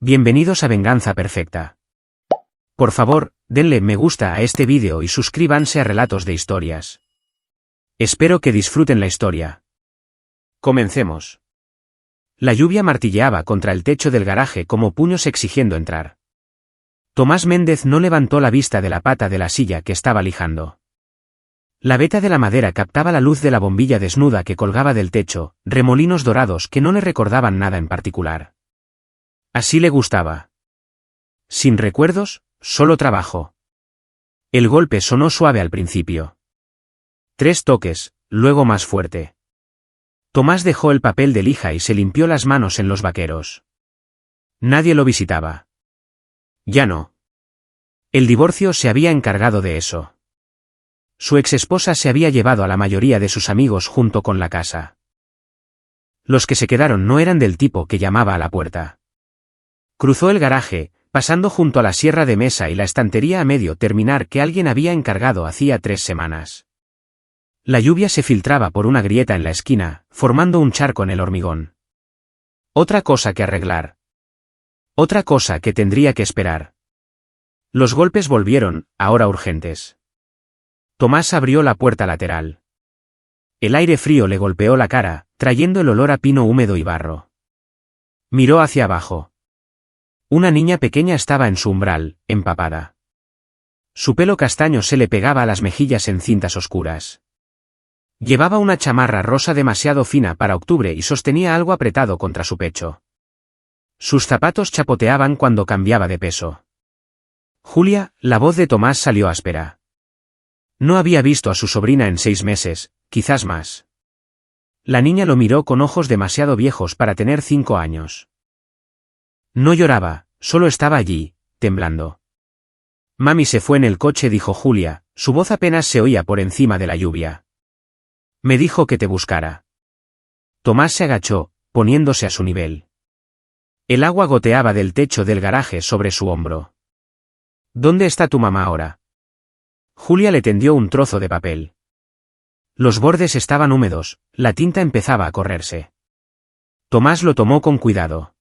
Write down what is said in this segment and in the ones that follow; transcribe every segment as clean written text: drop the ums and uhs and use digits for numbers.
Bienvenidos a Venganza Perfecta. Por favor, denle me gusta a este vídeo y suscríbanse a Relatos de Historias. Espero que disfruten la historia. Comencemos. La lluvia martilleaba contra el techo del garaje como puños exigiendo entrar. Tomás Méndez no levantó la vista de la pata de la silla que estaba lijando. La veta de la madera captaba la luz de la bombilla desnuda que colgaba del techo, remolinos dorados que no le recordaban nada en particular. Así le gustaba. Sin recuerdos, solo trabajo. El golpe sonó suave al principio. 3 toques, luego más fuerte. Tomás dejó el papel de lija y se limpió las manos en los vaqueros. Nadie lo visitaba. Ya no. El divorcio se había encargado de eso. Su exesposa se había llevado a la mayoría de sus amigos junto con la casa. Los que se quedaron no eran del tipo que llamaba a la puerta. Cruzó el garaje, pasando junto a la sierra de mesa y la estantería a medio terminar que alguien había encargado hacía 3 semanas. La lluvia se filtraba por una grieta en la esquina, formando un charco en el hormigón. Otra cosa que arreglar. Otra cosa que tendría que esperar. Los golpes volvieron, ahora urgentes. Tomás abrió la puerta lateral. El aire frío le golpeó la cara, trayendo el olor a pino húmedo y barro. Miró hacia abajo. Una niña pequeña estaba en su umbral, empapada. Su pelo castaño se le pegaba a las mejillas en cintas oscuras. Llevaba una chamarra rosa demasiado fina para octubre y sostenía algo apretado contra su pecho. Sus zapatos chapoteaban cuando cambiaba de peso. Julia, la voz de Tomás salió áspera. No había visto a su sobrina en 6 meses, quizás más. La niña lo miró con ojos demasiado viejos para tener 5 años. No lloraba, solo estaba allí, temblando. Mami se fue en el coche, dijo Julia, su voz apenas se oía por encima de la lluvia. Me dijo que te buscara. Tomás se agachó, poniéndose a su nivel. El agua goteaba del techo del garaje sobre su hombro. ¿Dónde está tu mamá ahora? Julia le tendió un trozo de papel. Los bordes estaban húmedos, la tinta empezaba a correrse. Tomás lo tomó con cuidado.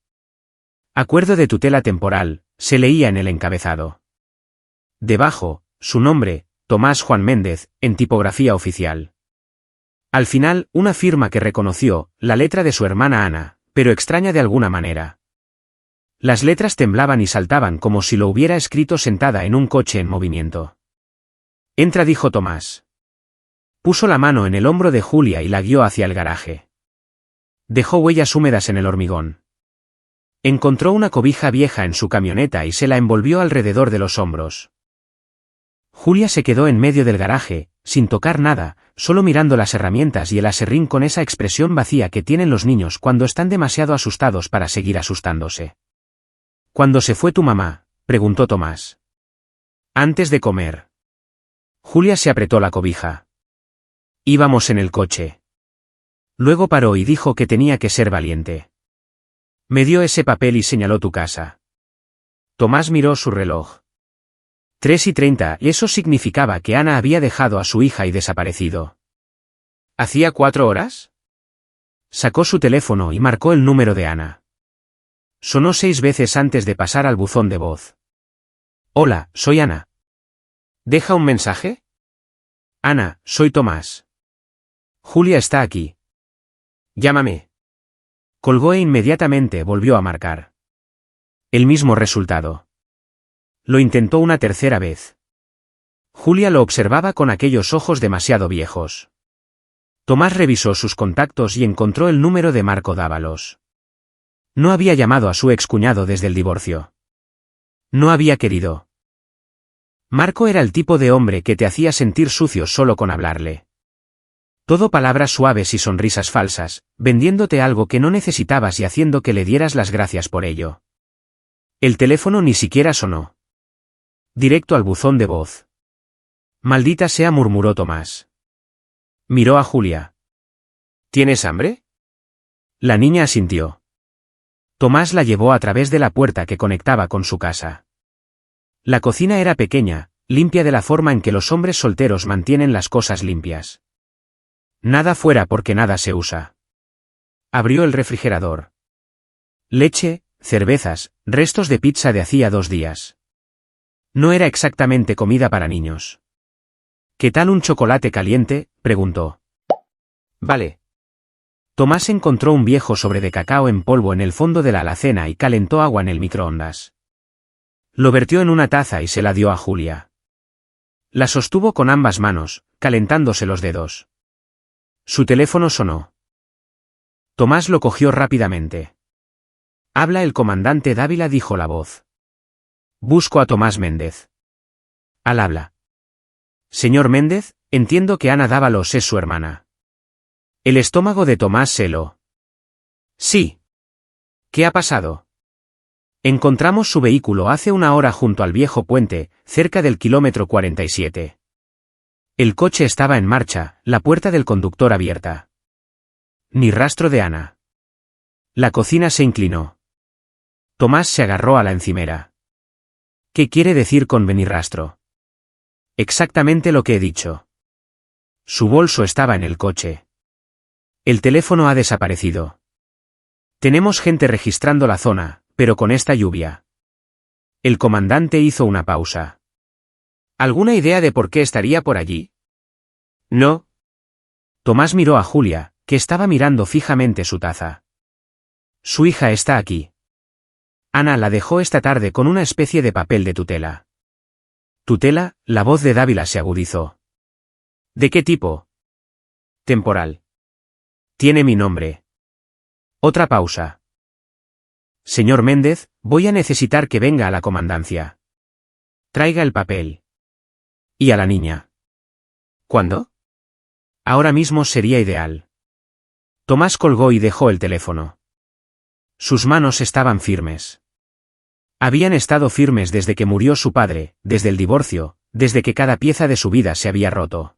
Acuerdo de tutela temporal, se leía en el encabezado. Debajo, su nombre, Tomás Juan Méndez, en tipografía oficial. Al final, una firma que reconoció, la letra de su hermana Ana, pero extraña de alguna manera. Las letras temblaban y saltaban como si lo hubiera escrito sentada en un coche en movimiento. Entra, dijo Tomás. Puso la mano en el hombro de Julia y la guió hacia el garaje. Dejó huellas húmedas en el hormigón. Encontró una cobija vieja en su camioneta y se la envolvió alrededor de los hombros. Julia se quedó en medio del garaje, sin tocar nada, solo mirando las herramientas y el aserrín con esa expresión vacía que tienen los niños cuando están demasiado asustados para seguir asustándose. ¿Cuándo se fue tu mamá?, preguntó Tomás. Antes de comer. Julia se apretó la cobija. Íbamos en el coche. Luego paró y dijo que tenía que ser valiente. Me dio ese papel y señaló tu casa. Tomás miró su reloj. 3:30, y eso significaba que Ana había dejado a su hija y desaparecido. ¿Hacía 4 horas? Sacó su teléfono y marcó el número de Ana. Sonó 6 veces antes de pasar al buzón de voz. Hola, soy Ana. ¿Deja un mensaje? Ana, soy Tomás. Julia está aquí. Llámame. Colgó e inmediatamente volvió a marcar. El mismo resultado. Lo intentó una tercera vez. Julia lo observaba con aquellos ojos demasiado viejos. Tomás revisó sus contactos y encontró el número de Marco Dávalos. No había llamado a su excuñado desde el divorcio. No había querido. Marco era el tipo de hombre que te hacía sentir sucio solo con hablarle. Todo palabras suaves y sonrisas falsas, vendiéndote algo que no necesitabas y haciendo que le dieras las gracias por ello. El teléfono ni siquiera sonó. Directo al buzón de voz. Maldita sea, murmuró Tomás. Miró a Julia. ¿Tienes hambre? La niña asintió. Tomás la llevó a través de la puerta que conectaba con su casa. La cocina era pequeña, limpia de la forma en que los hombres solteros mantienen las cosas limpias. Nada fuera porque nada se usa. Abrió el refrigerador. Leche, cervezas, restos de pizza de hacía 2 días. No era exactamente comida para niños. ¿Qué tal un chocolate caliente?, preguntó. Vale. Tomás encontró un viejo sobre de cacao en polvo en el fondo de la alacena y calentó agua en el microondas. Lo vertió en una taza y se la dio a Julia. La sostuvo con ambas manos, calentándose los dedos. Su teléfono sonó. Tomás lo cogió rápidamente. «Habla el comandante Dávila», dijo la voz. «Busco a Tomás Méndez». Al habla. «Señor Méndez, entiendo que Ana Dávalos es su hermana». El estómago de Tomás se heló. «Sí. ¿Qué ha pasado?» «Encontramos su vehículo hace 1 hora junto al viejo puente, cerca del kilómetro 47. El coche estaba en marcha, la puerta del conductor abierta. Ni rastro de Ana». La cocina se inclinó. Tomás se agarró a la encimera. «¿Qué quiere decir con venir rastro?» «Exactamente lo que he dicho. Su bolso estaba en el coche. El teléfono ha desaparecido. Tenemos gente registrando la zona, pero con esta lluvia». El comandante hizo una pausa. «¿Alguna idea de por qué estaría por allí?» «No». Tomás miró a Julia, que estaba mirando fijamente su taza. «Su hija está aquí. Ana la dejó esta tarde con una especie de papel de tutela». «¿Tutela?», la voz de Dávila se agudizó. «¿De qué tipo?» «Temporal. Tiene mi nombre». Otra pausa. «Señor Méndez, voy a necesitar que venga a la comandancia. Traiga el papel. ¿Y a la niña?» «¿Cuándo?» «Ahora mismo sería ideal». Tomás colgó y dejó el teléfono. Sus manos estaban firmes. Habían estado firmes desde que murió su padre, desde el divorcio, desde que cada pieza de su vida se había roto.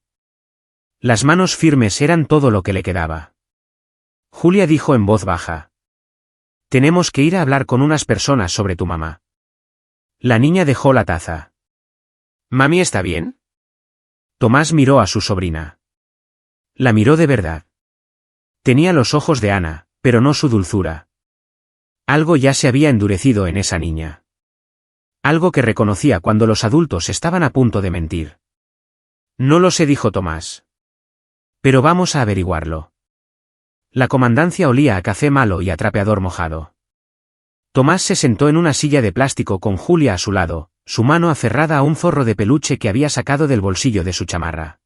Las manos firmes eran todo lo que le quedaba. Julia dijo en voz baja. «Tenemos que ir a hablar con unas personas sobre tu mamá». La niña dejó la taza. «¿Mami está bien?» Tomás miró a su sobrina. La miró de verdad. Tenía los ojos de Ana, pero no su dulzura. Algo ya se había endurecido en esa niña. Algo que reconocía cuando los adultos estaban a punto de mentir. «No lo sé», dijo Tomás. «Pero vamos a averiguarlo». La comandancia olía a café malo y a trapeador mojado. Tomás se sentó en una silla de plástico con Julia a su lado, su mano aferrada a un zorro de peluche que había sacado del bolsillo de su chamarra.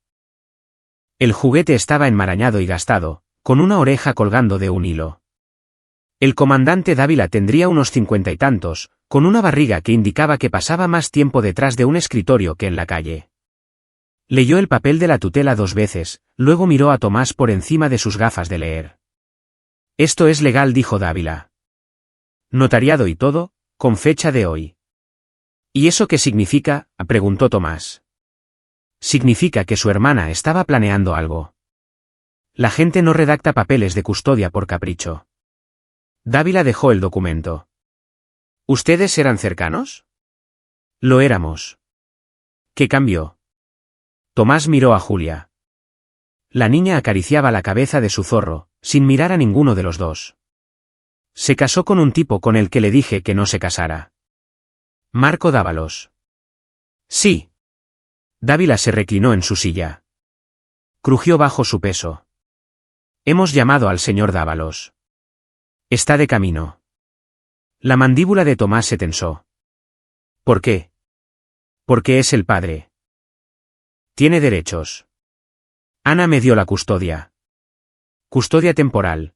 El juguete estaba enmarañado y gastado, con una oreja colgando de un hilo. El comandante Dávila tendría unos 50 y tantos, con una barriga que indicaba que pasaba más tiempo detrás de un escritorio que en la calle. Leyó el papel de la tutela 2 veces, luego miró a Tomás por encima de sus gafas de leer. «Esto es legal», dijo Dávila. «Notariado y todo, con fecha de hoy». «¿Y eso qué significa?», preguntó Tomás. «Significa que su hermana estaba planeando algo. La gente no redacta papeles de custodia por capricho». Dávila dejó el documento. «¿Ustedes eran cercanos?» «Lo éramos». «¿Qué cambió?» Tomás miró a Julia. La niña acariciaba la cabeza de su zorro, sin mirar a ninguno de los dos. «Se casó con un tipo con el que le dije que no se casara». «Marco Dávalos». «Sí». Dávila se reclinó en su silla. Crujió bajo su peso. «Hemos llamado al señor Dávalos. Está de camino». La mandíbula de Tomás se tensó. «¿Por qué?» «Porque es el padre. Tiene derechos. Ana me dio la custodia. Custodia temporal.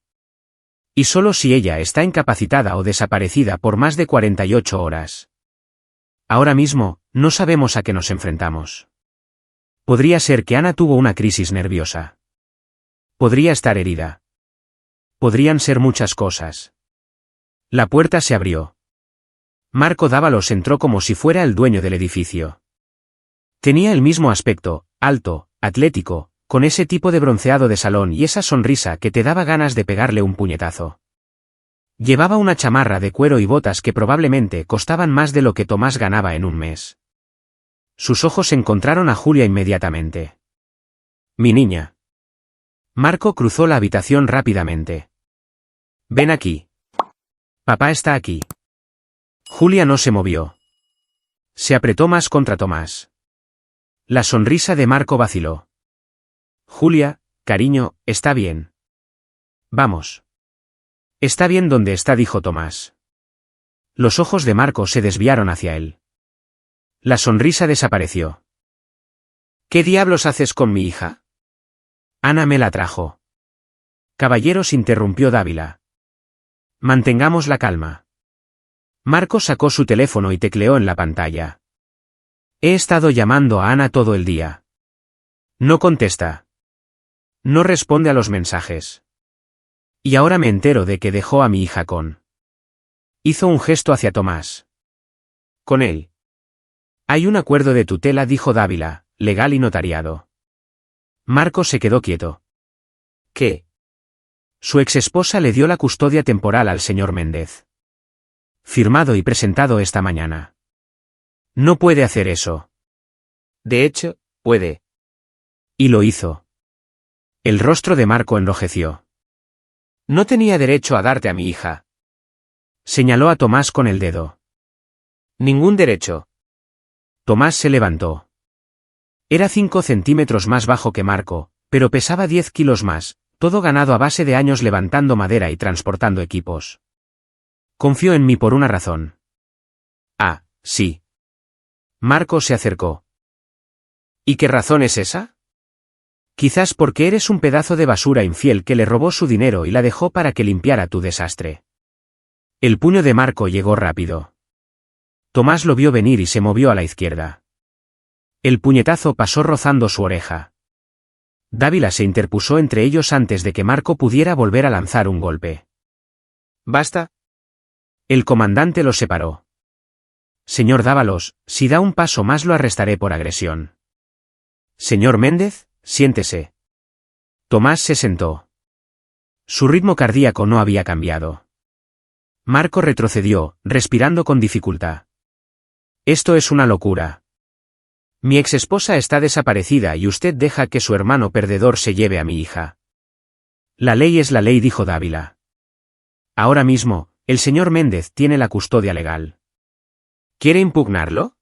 Y solo si ella está incapacitada o desaparecida por más de 48 horas. Ahora mismo, no sabemos a qué nos enfrentamos. Podría ser que Ana tuvo una crisis nerviosa. Podría estar herida. Podrían ser muchas cosas». La puerta se abrió. Marco Dávalos entró como si fuera el dueño del edificio. Tenía el mismo aspecto, alto, atlético, con ese tipo de bronceado de salón y esa sonrisa que te daba ganas de pegarle un puñetazo. Llevaba una chamarra de cuero y botas que probablemente costaban más de lo que Tomás ganaba en un mes. Sus ojos encontraron a Julia inmediatamente. «Mi niña». Marco cruzó la habitación rápidamente. «Ven aquí. Papá está aquí». Julia no se movió. Se apretó más contra Tomás. La sonrisa de Marco vaciló. Julia, cariño, está bien. Vamos. Está bien donde está, dijo Tomás. Los ojos de Marco se desviaron hacia él. La sonrisa desapareció. ¿Qué diablos haces con mi hija? Ana me la trajo. Caballeros, interrumpió Dávila. Mantengamos la calma. Marco sacó su teléfono y tecleó en la pantalla. He estado llamando a Ana todo el día. No contesta. No responde a los mensajes. Y ahora me entero de que dejó a mi hija con... Hizo un gesto hacia Tomás. Con él. Hay un acuerdo de tutela, dijo Dávila, legal y notariado. Marco se quedó quieto. ¿Qué? Su exesposa le dio la custodia temporal al señor Méndez. Firmado y presentado esta mañana. No puede hacer eso. De hecho, puede. Y lo hizo. El rostro de Marco enrojeció. No tenía derecho a darte a mi hija. Señaló a Tomás con el dedo. Ningún derecho. Tomás se levantó. Era 5 centímetros más bajo que Marco, pero pesaba 10 kilos más, todo ganado a base de años levantando madera y transportando equipos. Confió en mí por una razón. Ah, sí. Marco se acercó. ¿Y qué razón es esa? Quizás porque eres un pedazo de basura infiel que le robó su dinero y la dejó para que limpiara tu desastre. El puño de Marco llegó rápido. Tomás lo vio venir y se movió a la izquierda. El puñetazo pasó rozando su oreja. Dávila se interpuso entre ellos antes de que Marco pudiera volver a lanzar un golpe. ¿Basta? El comandante los separó. Señor Dávalos, si da un paso más lo arrestaré por agresión. Señor Méndez, siéntese. Tomás se sentó. Su ritmo cardíaco no había cambiado. Marco retrocedió, respirando con dificultad. Esto es una locura. Mi exesposa está desaparecida y usted deja que su hermano perdedor se lleve a mi hija. La ley es la ley, dijo Dávila. Ahora mismo, el señor Méndez tiene la custodia legal. ¿Quiere impugnarlo?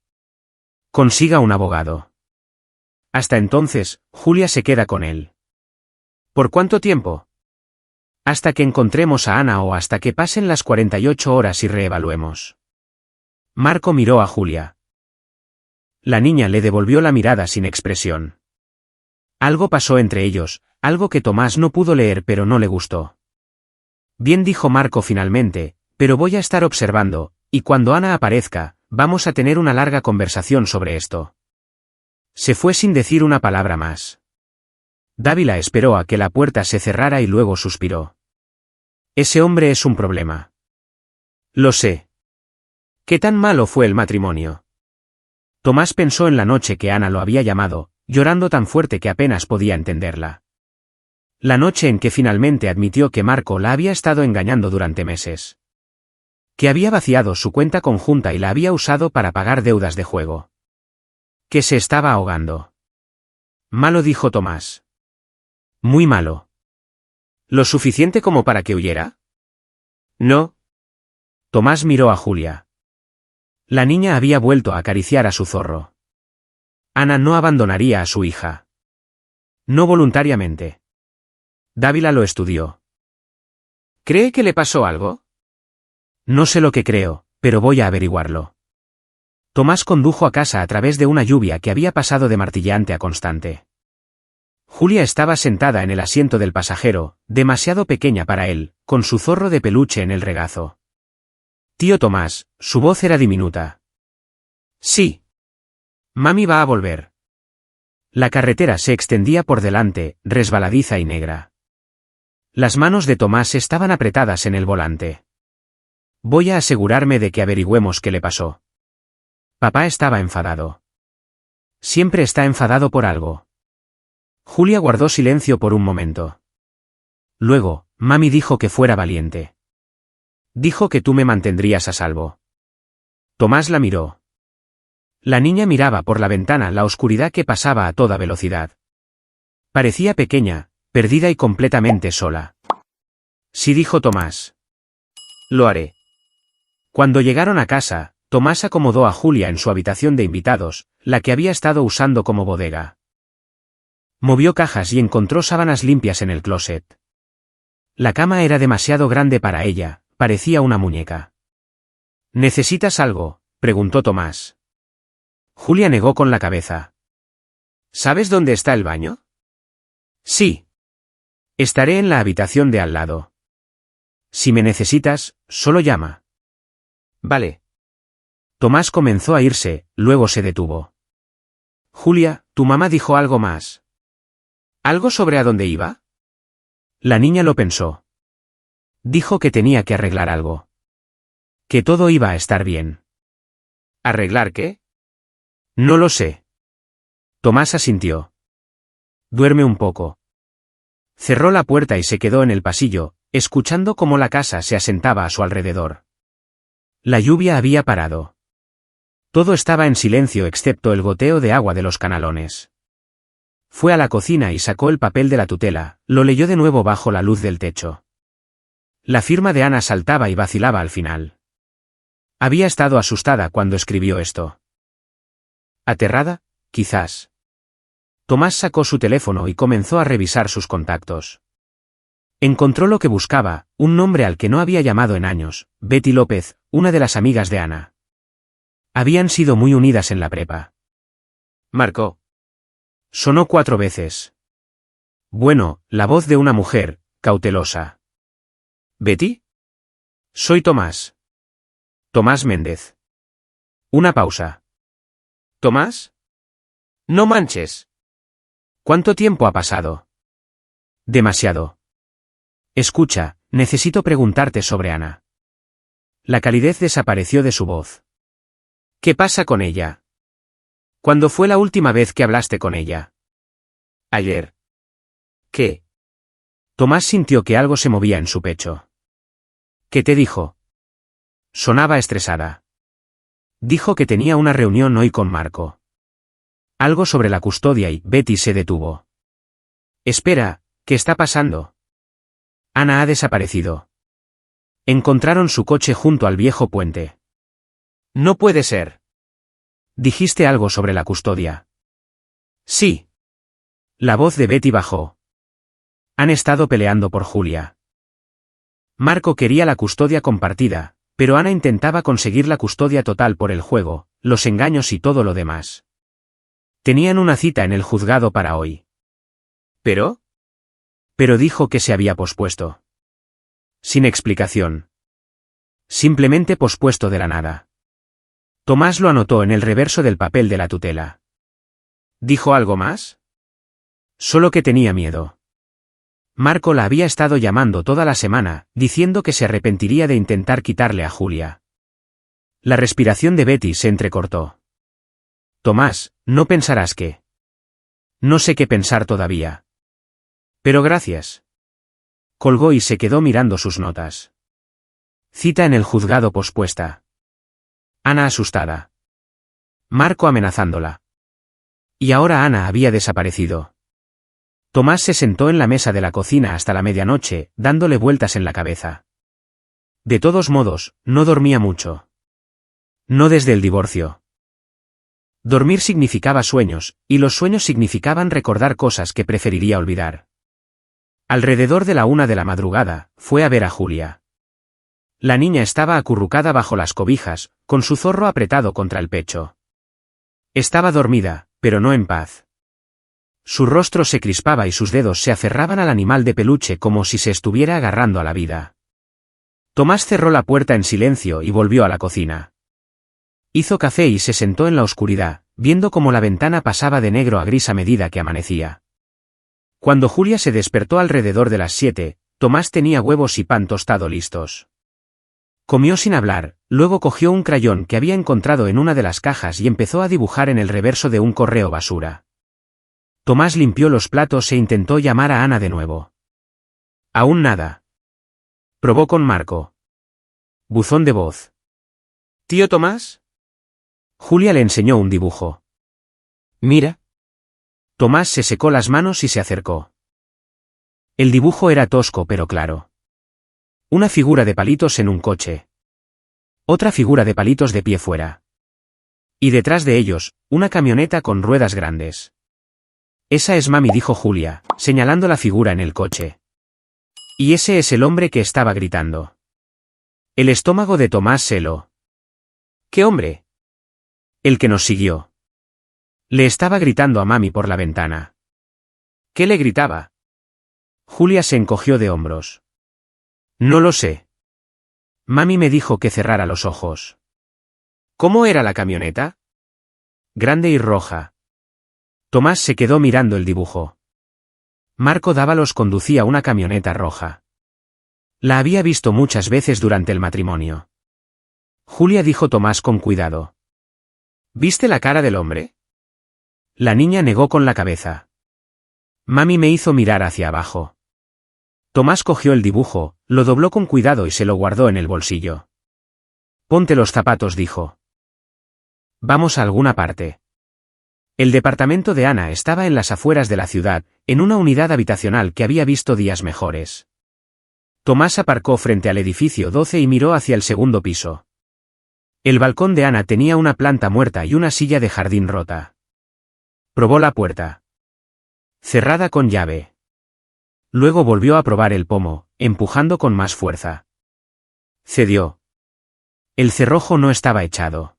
Consiga un abogado. Hasta entonces, Julia se queda con él. ¿Por cuánto tiempo? Hasta que encontremos a Ana o hasta que pasen las 48 horas y reevaluemos. Marco miró a Julia. La niña le devolvió la mirada sin expresión. Algo pasó entre ellos, algo que Tomás no pudo leer pero no le gustó. Bien, dijo Marco finalmente, pero voy a estar observando, y cuando Ana aparezca, vamos a tener una larga conversación sobre esto. Se fue sin decir una palabra más. Dávila esperó a que la puerta se cerrara y luego suspiró. Ese hombre es un problema. Lo sé. ¿Qué tan malo fue el matrimonio? Tomás pensó en la noche que Ana lo había llamado, llorando tan fuerte que apenas podía entenderla. La noche en que finalmente admitió que Marco la había estado engañando durante meses. Que había vaciado su cuenta conjunta y la había usado para pagar deudas de juego. Que se estaba ahogando. Malo, dijo Tomás. Muy malo. ¿Lo suficiente como para que huyera? No. Tomás miró a Julia. La niña había vuelto a acariciar a su zorro. Ana no abandonaría a su hija. No voluntariamente. Dávila lo estudió. ¿Cree que le pasó algo? No sé lo que creo, pero voy a averiguarlo. Tomás condujo a casa a través de una lluvia que había pasado de martilleante a constante. Julia estaba sentada en el asiento del pasajero, demasiado pequeña para él, con su zorro de peluche en el regazo. Tío Tomás, su voz era diminuta. Sí. Mami va a volver. La carretera se extendía por delante, resbaladiza y negra. Las manos de Tomás estaban apretadas en el volante. Voy a asegurarme de que averigüemos qué le pasó. Papá estaba enfadado. Siempre está enfadado por algo. Julia guardó silencio por un momento. Luego, mami dijo que fuera valiente. Dijo que tú me mantendrías a salvo. Tomás la miró. La niña miraba por la ventana la oscuridad que pasaba a toda velocidad. Parecía pequeña, perdida y completamente sola. Sí, dijo Tomás. Lo haré. Cuando llegaron a casa, Tomás acomodó a Julia en su habitación de invitados, la que había estado usando como bodega. Movió cajas y encontró sábanas limpias en el closet. La cama era demasiado grande para ella, parecía una muñeca. ¿Necesitas algo?, preguntó Tomás. Julia negó con la cabeza. ¿Sabes dónde está el baño? Sí. Estaré en la habitación de al lado. Si me necesitas, solo llama. Vale. Tomás comenzó a irse, luego se detuvo. Julia, tu mamá dijo algo más. ¿Algo sobre a dónde iba? La niña lo pensó. Dijo que tenía que arreglar algo. Que todo iba a estar bien. ¿Arreglar qué? No lo sé. Tomás asintió. Duerme un poco. Cerró la puerta y se quedó en el pasillo, escuchando cómo la casa se asentaba a su alrededor. La lluvia había parado. Todo estaba en silencio excepto el goteo de agua de los canalones. Fue a la cocina y sacó el papel de la tutela, lo leyó de nuevo bajo la luz del techo. La firma de Ana saltaba y vacilaba al final. Había estado asustada cuando escribió esto. ¿Aterrada? Quizás. Tomás sacó su teléfono y comenzó a revisar sus contactos. Encontró lo que buscaba, un nombre al que no había llamado en años, Betty López, una de las amigas de Ana. Habían sido muy unidas en la prepa. Marcó. Sonó 4 veces. Bueno, la voz de una mujer, cautelosa. ¿Betty? Soy Tomás. Tomás Méndez. Una pausa. ¿Tomás? No manches. ¿Cuánto tiempo ha pasado? Demasiado. Escucha, necesito preguntarte sobre Ana. La calidez desapareció de su voz. ¿Qué pasa con ella? ¿Cuándo fue la última vez que hablaste con ella? Ayer. ¿Qué? Tomás sintió que algo se movía en su pecho. ¿Qué te dijo? Sonaba estresada. Dijo que tenía una reunión hoy con Marco. Algo sobre la custodia y Betty se detuvo. Espera, ¿qué está pasando? Ana ha desaparecido. Encontraron su coche junto al viejo puente. No puede ser. Dijiste algo sobre la custodia. Sí. La voz de Betty bajó. Han estado peleando por Julia. Marco quería la custodia compartida, pero Ana intentaba conseguir la custodia total por el juego, los engaños y todo lo demás. Tenían una cita en el juzgado para hoy. ¿Pero? Pero dijo que se había pospuesto. Sin explicación. Simplemente pospuesto de la nada. Tomás lo anotó en el reverso del papel de la tutela. ¿Dijo algo más? Solo que tenía miedo. Marco la había estado llamando toda la semana, diciendo que se arrepentiría de intentar quitarle a Julia. La respiración de Betty se entrecortó. Tomás, no pensarás que... No sé qué pensar todavía. Pero gracias. Colgó y se quedó mirando sus notas. Cita en el juzgado pospuesta. Ana asustada. Marco amenazándola. Y ahora Ana había desaparecido. Tomás se sentó en la mesa de la cocina hasta la medianoche, dándole vueltas en la cabeza. De todos modos, no dormía mucho. No desde el divorcio. Dormir significaba sueños, y los sueños significaban recordar cosas que preferiría olvidar. Alrededor de la 1 de la madrugada, fue a ver a Julia. La niña estaba acurrucada bajo las cobijas, con su zorro apretado contra el pecho. Estaba dormida, pero no en paz. Su rostro se crispaba y sus dedos se aferraban al animal de peluche como si se estuviera agarrando a la vida. Tomás cerró la puerta en silencio y volvió a la cocina. Hizo café y se sentó en la oscuridad, viendo cómo la ventana pasaba de negro a gris a medida que amanecía. Cuando Julia se despertó alrededor de las 7, Tomás tenía huevos y pan tostado listos. Comió sin hablar, luego cogió un crayón que había encontrado en una de las cajas y empezó a dibujar en el reverso de un correo basura. Tomás limpió los platos e intentó llamar a Ana de nuevo. Aún nada. Probó con Marco. Buzón de voz. ¿Tío Tomás? Julia le enseñó un dibujo. Mira. Tomás se secó las manos y se acercó. El dibujo era tosco pero claro. Una figura de palitos en un coche. Otra figura de palitos de pie fuera. Y detrás de ellos, una camioneta con ruedas grandes. Esa es mami, dijo Julia, señalando la figura en el coche. Y ese es el hombre que estaba gritando. El estómago de Tomás se heló. ¿Qué hombre? El que nos siguió. Le estaba gritando a mami por la ventana. ¿Qué le gritaba? Julia se encogió de hombros. No lo sé. Mami me dijo que cerrara los ojos. ¿Cómo era la camioneta? Grande y roja. Tomás se quedó mirando el dibujo. Marco Dávalos conducía una camioneta roja. La había visto muchas veces durante el matrimonio. Julia, dijo Tomás con cuidado. ¿Viste la cara del hombre? La niña negó con la cabeza. Mami me hizo mirar hacia abajo. Tomás cogió el dibujo, lo dobló con cuidado y se lo guardó en el bolsillo. Ponte los zapatos, dijo. Vamos a alguna parte. El departamento de Ana estaba en las afueras de la ciudad, en una unidad habitacional que había visto días mejores. Tomás aparcó frente al edificio 12 y miró hacia el segundo piso. El balcón de Ana tenía una planta muerta y una silla de jardín rota. Probó la puerta. Cerrada con llave. Luego volvió a probar el pomo, empujando con más fuerza. Cedió. El cerrojo no estaba echado.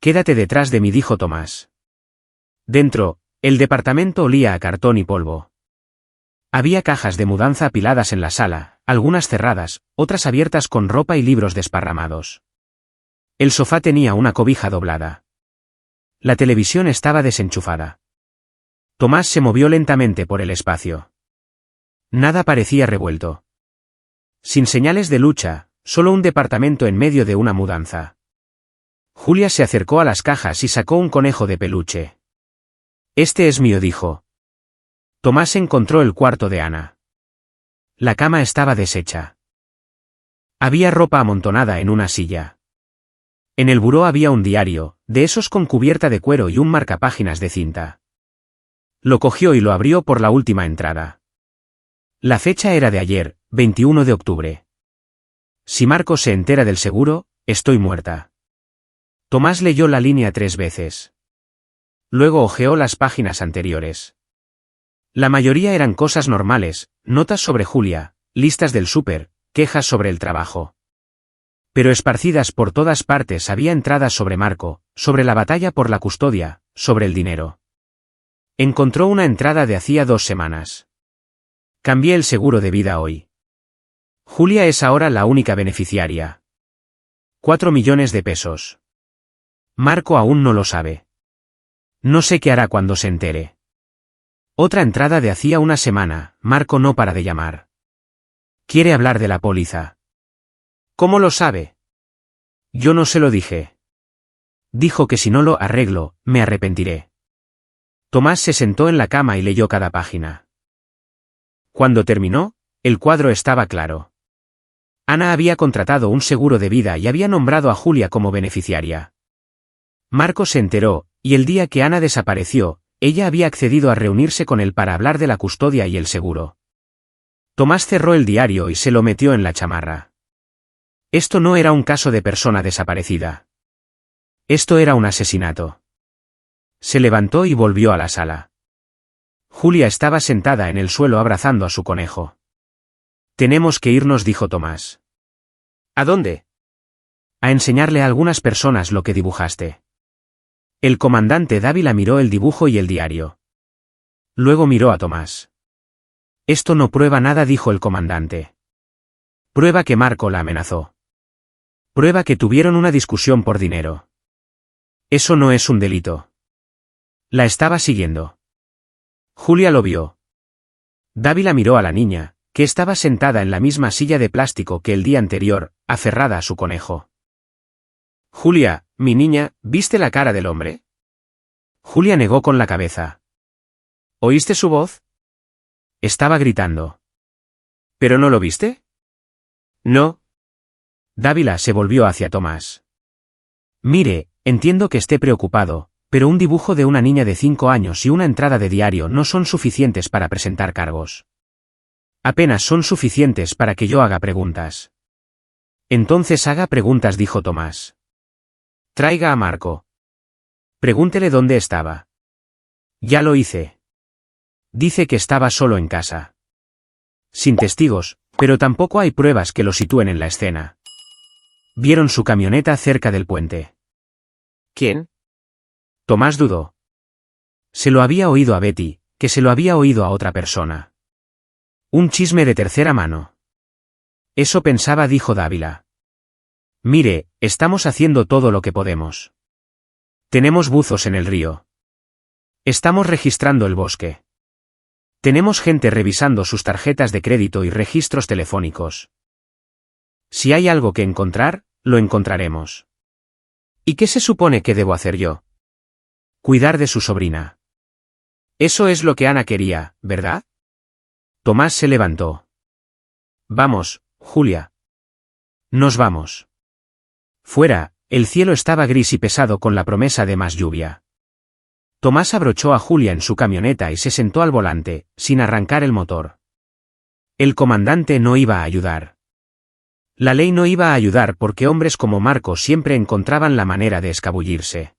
Quédate detrás de mí, dijo Tomás. Dentro, el departamento olía a cartón y polvo. Había cajas de mudanza apiladas en la sala, algunas cerradas, otras abiertas con ropa y libros desparramados. El sofá tenía una cobija doblada. La televisión estaba desenchufada. Tomás se movió lentamente por el espacio. Nada parecía revuelto. Sin señales de lucha, solo un departamento en medio de una mudanza. Julia se acercó a las cajas y sacó un conejo de peluche. Este es mío, dijo. Tomás encontró el cuarto de Ana. La cama estaba deshecha. Había ropa amontonada en una silla. En el buró había un diario, de esos con cubierta de cuero y un marcapáginas de cinta. Lo cogió y lo abrió por la última entrada. La fecha era de ayer, 21 de octubre. Si Marco se entera del seguro, estoy muerta. Tomás leyó la línea 3 veces. Luego hojeó las páginas anteriores. La mayoría eran cosas normales, notas sobre Julia, listas del súper, quejas sobre el trabajo. Pero esparcidas por todas partes había entradas sobre Marco, sobre la batalla por la custodia, sobre el dinero. Encontró una entrada de hacía 2 semanas. Cambié el seguro de vida hoy. Julia es ahora la única beneficiaria. 4 millones de pesos. Marco aún no lo sabe. No sé qué hará cuando se entere. Otra entrada de hacía una semana, Marco no para de llamar. Quiere hablar de la póliza. ¿Cómo lo sabe? Yo no se lo dije. Dijo que si no lo arreglo, me arrepentiré. Tomás se sentó en la cama y leyó cada página. Cuando terminó, el cuadro estaba claro. Ana había contratado un seguro de vida y había nombrado a Julia como beneficiaria. Marco se enteró, y el día que Ana desapareció, ella había accedido a reunirse con él para hablar de la custodia y el seguro. Tomás cerró el diario y se lo metió en la chamarra. Esto no era un caso de persona desaparecida. Esto era un asesinato. Se levantó y volvió a la sala. Julia estaba sentada en el suelo abrazando a su conejo. Tenemos que irnos, dijo Tomás. ¿A dónde? A enseñarle a algunas personas lo que dibujaste. El comandante Dávila miró el dibujo y el diario. Luego miró a Tomás. Esto no prueba nada, dijo el comandante. Prueba que Marco la amenazó. Prueba que tuvieron una discusión por dinero. Eso no es un delito. La estaba siguiendo. Julia lo vio. Dávila miró a la niña, que estaba sentada en la misma silla de plástico que el día anterior, aferrada a su conejo. Julia, mi niña, ¿viste la cara del hombre? Julia negó con la cabeza. ¿Oíste su voz? Estaba gritando. ¿Pero no lo viste? No. Dávila se volvió hacia Tomás. Mire, entiendo que esté preocupado, pero un dibujo de una niña de 5 años y una entrada de diario no son suficientes para presentar cargos. Apenas son suficientes para que yo haga preguntas. Entonces haga preguntas, dijo Tomás. Traiga a Marco. Pregúntele dónde estaba. Ya lo hice. Dice que estaba solo en casa. Sin testigos, pero tampoco hay pruebas que lo sitúen en la escena. Vieron su camioneta cerca del puente. ¿Quién? Tomás dudó. Se lo había oído a Betty, que se lo había oído a otra persona. Un chisme de tercera mano. Eso pensaba, dijo Dávila. Mire, estamos haciendo todo lo que podemos. Tenemos buzos en el río. Estamos registrando el bosque. Tenemos gente revisando sus tarjetas de crédito y registros telefónicos. Si hay algo que encontrar, lo encontraremos. ¿Y qué se supone que debo hacer yo? Cuidar de su sobrina. Eso es lo que Ana quería, ¿verdad? Tomás se levantó. Vamos, Julia. Nos vamos. Fuera, el cielo estaba gris y pesado con la promesa de más lluvia. Tomás abrochó a Julia en su camioneta y se sentó al volante, sin arrancar el motor. El comandante no iba a ayudar. La ley no iba a ayudar porque hombres como Marco siempre encontraban la manera de escabullirse.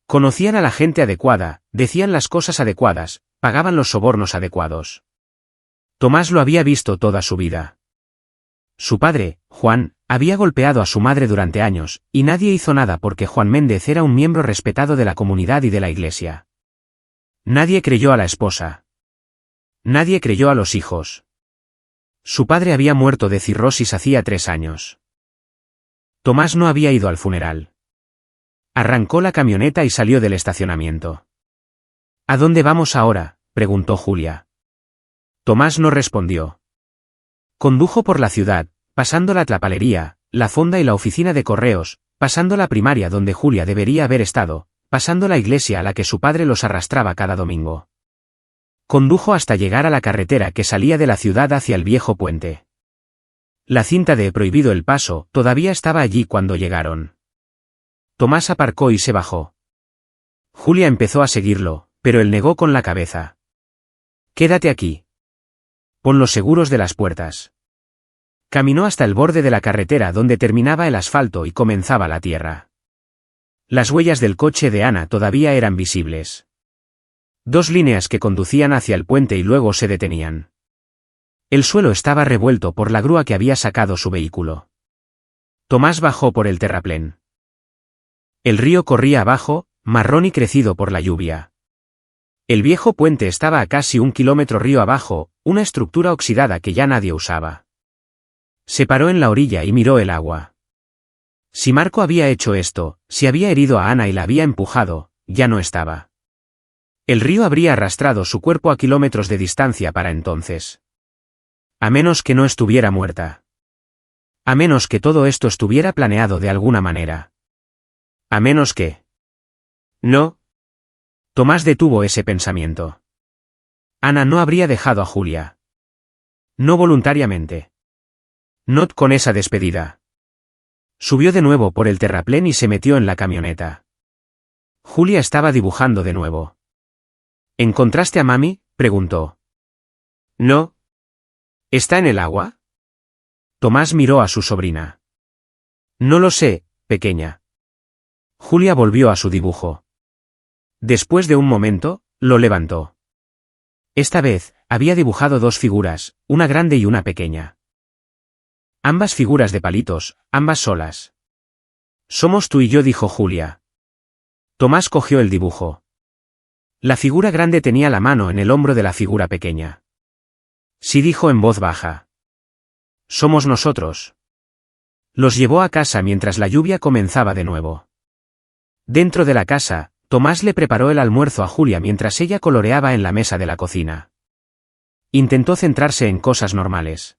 Conocían a la gente adecuada, decían las cosas adecuadas, pagaban los sobornos adecuados. Tomás lo había visto toda su vida. Su padre, Juan, había golpeado a su madre durante años, y nadie hizo nada porque Juan Méndez era un miembro respetado de la comunidad y de la iglesia. Nadie creyó a la esposa. Nadie creyó a los hijos. Su padre había muerto de cirrosis hacía 3 años. Tomás no había ido al funeral. Arrancó la camioneta y salió del estacionamiento. ¿A dónde vamos ahora?, preguntó Julia. Tomás no respondió. Condujo por la ciudad, pasando la tlapalería, la fonda y la oficina de correos, pasando la primaria donde Julia debería haber estado, pasando la iglesia a la que su padre los arrastraba cada domingo. Condujo hasta llegar a la carretera que salía de la ciudad hacia el viejo puente. La cinta de prohibido el paso todavía estaba allí cuando llegaron. Tomás aparcó y se bajó. Julia empezó a seguirlo, pero él negó con la cabeza. Quédate aquí. Pon los seguros de las puertas. Caminó hasta el borde de la carretera donde terminaba el asfalto y comenzaba la tierra. Las huellas del coche de Ana todavía eran visibles. 2 líneas que conducían hacia el puente y luego se detenían. El suelo estaba revuelto por la grúa que había sacado su vehículo. Tomás bajó por el terraplén. El río corría abajo, marrón y crecido por la lluvia. El viejo puente estaba a casi 1 kilómetro río abajo, una estructura oxidada que ya nadie usaba. Se paró en la orilla y miró el agua. Si Marco había hecho esto, si había herido a Ana y la había empujado, ya no estaba. El río habría arrastrado su cuerpo a kilómetros de distancia para entonces. A menos que no estuviera muerta. A menos que todo esto estuviera planeado de alguna manera. A menos que... No. Tomás detuvo ese pensamiento. Ana no habría dejado a Julia. No voluntariamente. No con esa despedida. Subió de nuevo por el terraplén y se metió en la camioneta. Julia estaba dibujando de nuevo. ¿Encontraste a mami?, preguntó. No. ¿Está en el agua? Tomás miró a su sobrina. No lo sé, pequeña. Julia volvió a su dibujo. Después de un momento, lo levantó. Esta vez, había dibujado 2 figuras, una grande y una pequeña. Ambas figuras de palitos, ambas solas. Somos tú y yo, dijo Julia. Tomás cogió el dibujo. La figura grande tenía la mano en el hombro de la figura pequeña. Sí, dijo en voz baja. Somos nosotros. Los llevó a casa mientras la lluvia comenzaba de nuevo. Dentro de la casa, Tomás le preparó el almuerzo a Julia mientras ella coloreaba en la mesa de la cocina. Intentó centrarse en cosas normales.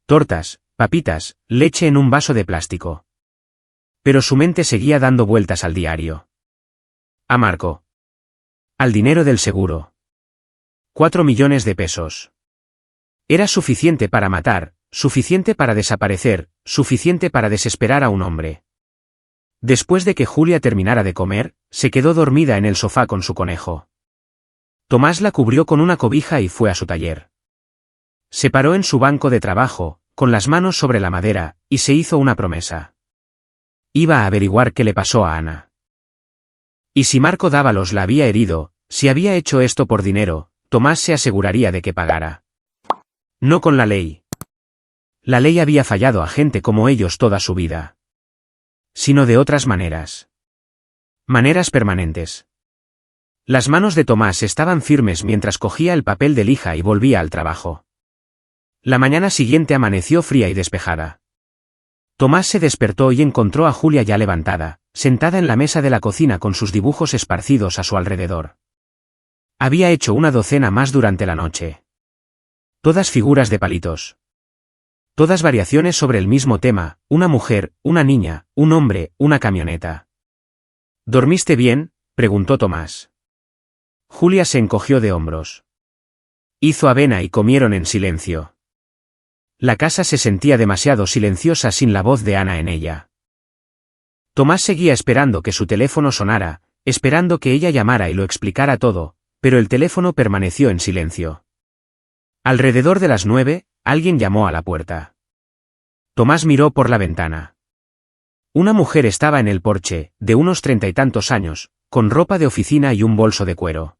Tortas, papitas, leche en un vaso de plástico. Pero su mente seguía dando vueltas al diario. A Marco. Al dinero del seguro. 4 millones de pesos. Era suficiente para matar, suficiente para desaparecer, suficiente para desesperar a un hombre. Después de que Julia terminara de comer, se quedó dormida en el sofá con su conejo. Tomás la cubrió con una cobija y fue a su taller. Se paró en su banco de trabajo, con las manos sobre la madera, y se hizo una promesa. Iba a averiguar qué le pasó a Ana. Y si Marco Dávalos la había herido, si había hecho esto por dinero, Tomás se aseguraría de que pagara. No con la ley. La ley había fallado a gente como ellos toda su vida. Sino de otras maneras. Maneras permanentes. Las manos de Tomás estaban firmes mientras cogía el papel de lija y volvía al trabajo. La mañana siguiente amaneció fría y despejada. Tomás se despertó y encontró a Julia ya levantada, sentada en la mesa de la cocina con sus dibujos esparcidos a su alrededor. Había hecho una docena más durante la noche. Todas figuras de palitos. Todas variaciones sobre el mismo tema, una mujer, una niña, un hombre, una camioneta. ¿Dormiste bien?, preguntó Tomás. Julia se encogió de hombros. Hizo avena y comieron en silencio. La casa se sentía demasiado silenciosa sin la voz de Ana en ella. Tomás seguía esperando que su teléfono sonara, esperando que ella llamara y lo explicara todo, pero el teléfono permaneció en silencio. Alrededor de las 9, alguien llamó a la puerta. Tomás miró por la ventana. Una mujer estaba en el porche, de unos 30 y tantos años, con ropa de oficina y un bolso de cuero.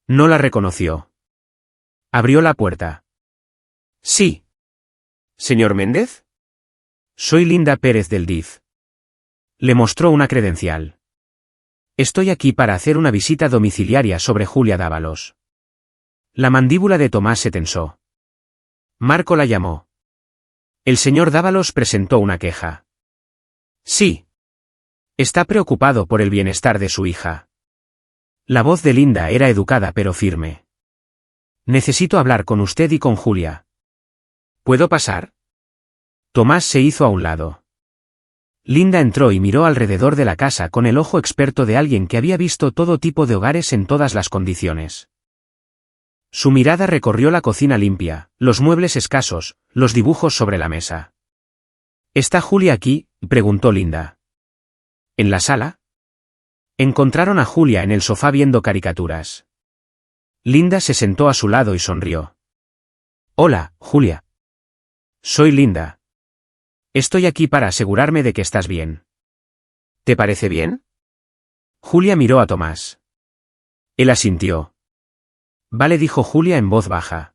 No la reconoció. Abrió la puerta. Sí. ¿Señor Méndez? Soy Linda Pérez del DIF. Le mostró una credencial. Estoy aquí para hacer una visita domiciliaria sobre Julia Dávalos. La mandíbula de Tomás se tensó. Marco la llamó. El señor Dávalos presentó una queja. Sí. Está preocupado por el bienestar de su hija. La voz de Linda era educada pero firme. Necesito hablar con usted y con Julia. ¿Puedo pasar? Tomás se hizo a un lado. Linda entró y miró alrededor de la casa con el ojo experto de alguien que había visto todo tipo de hogares en todas las condiciones. Su mirada recorrió la cocina limpia, los muebles escasos, los dibujos sobre la mesa. ¿Está Julia aquí?, preguntó Linda. ¿En la sala? Encontraron a Julia en el sofá viendo caricaturas. Linda se sentó a su lado y sonrió. Hola, Julia. Soy Linda. Estoy aquí para asegurarme de que estás bien. ¿Te parece bien? Julia miró a Tomás. Él asintió. Vale, dijo Julia en voz baja.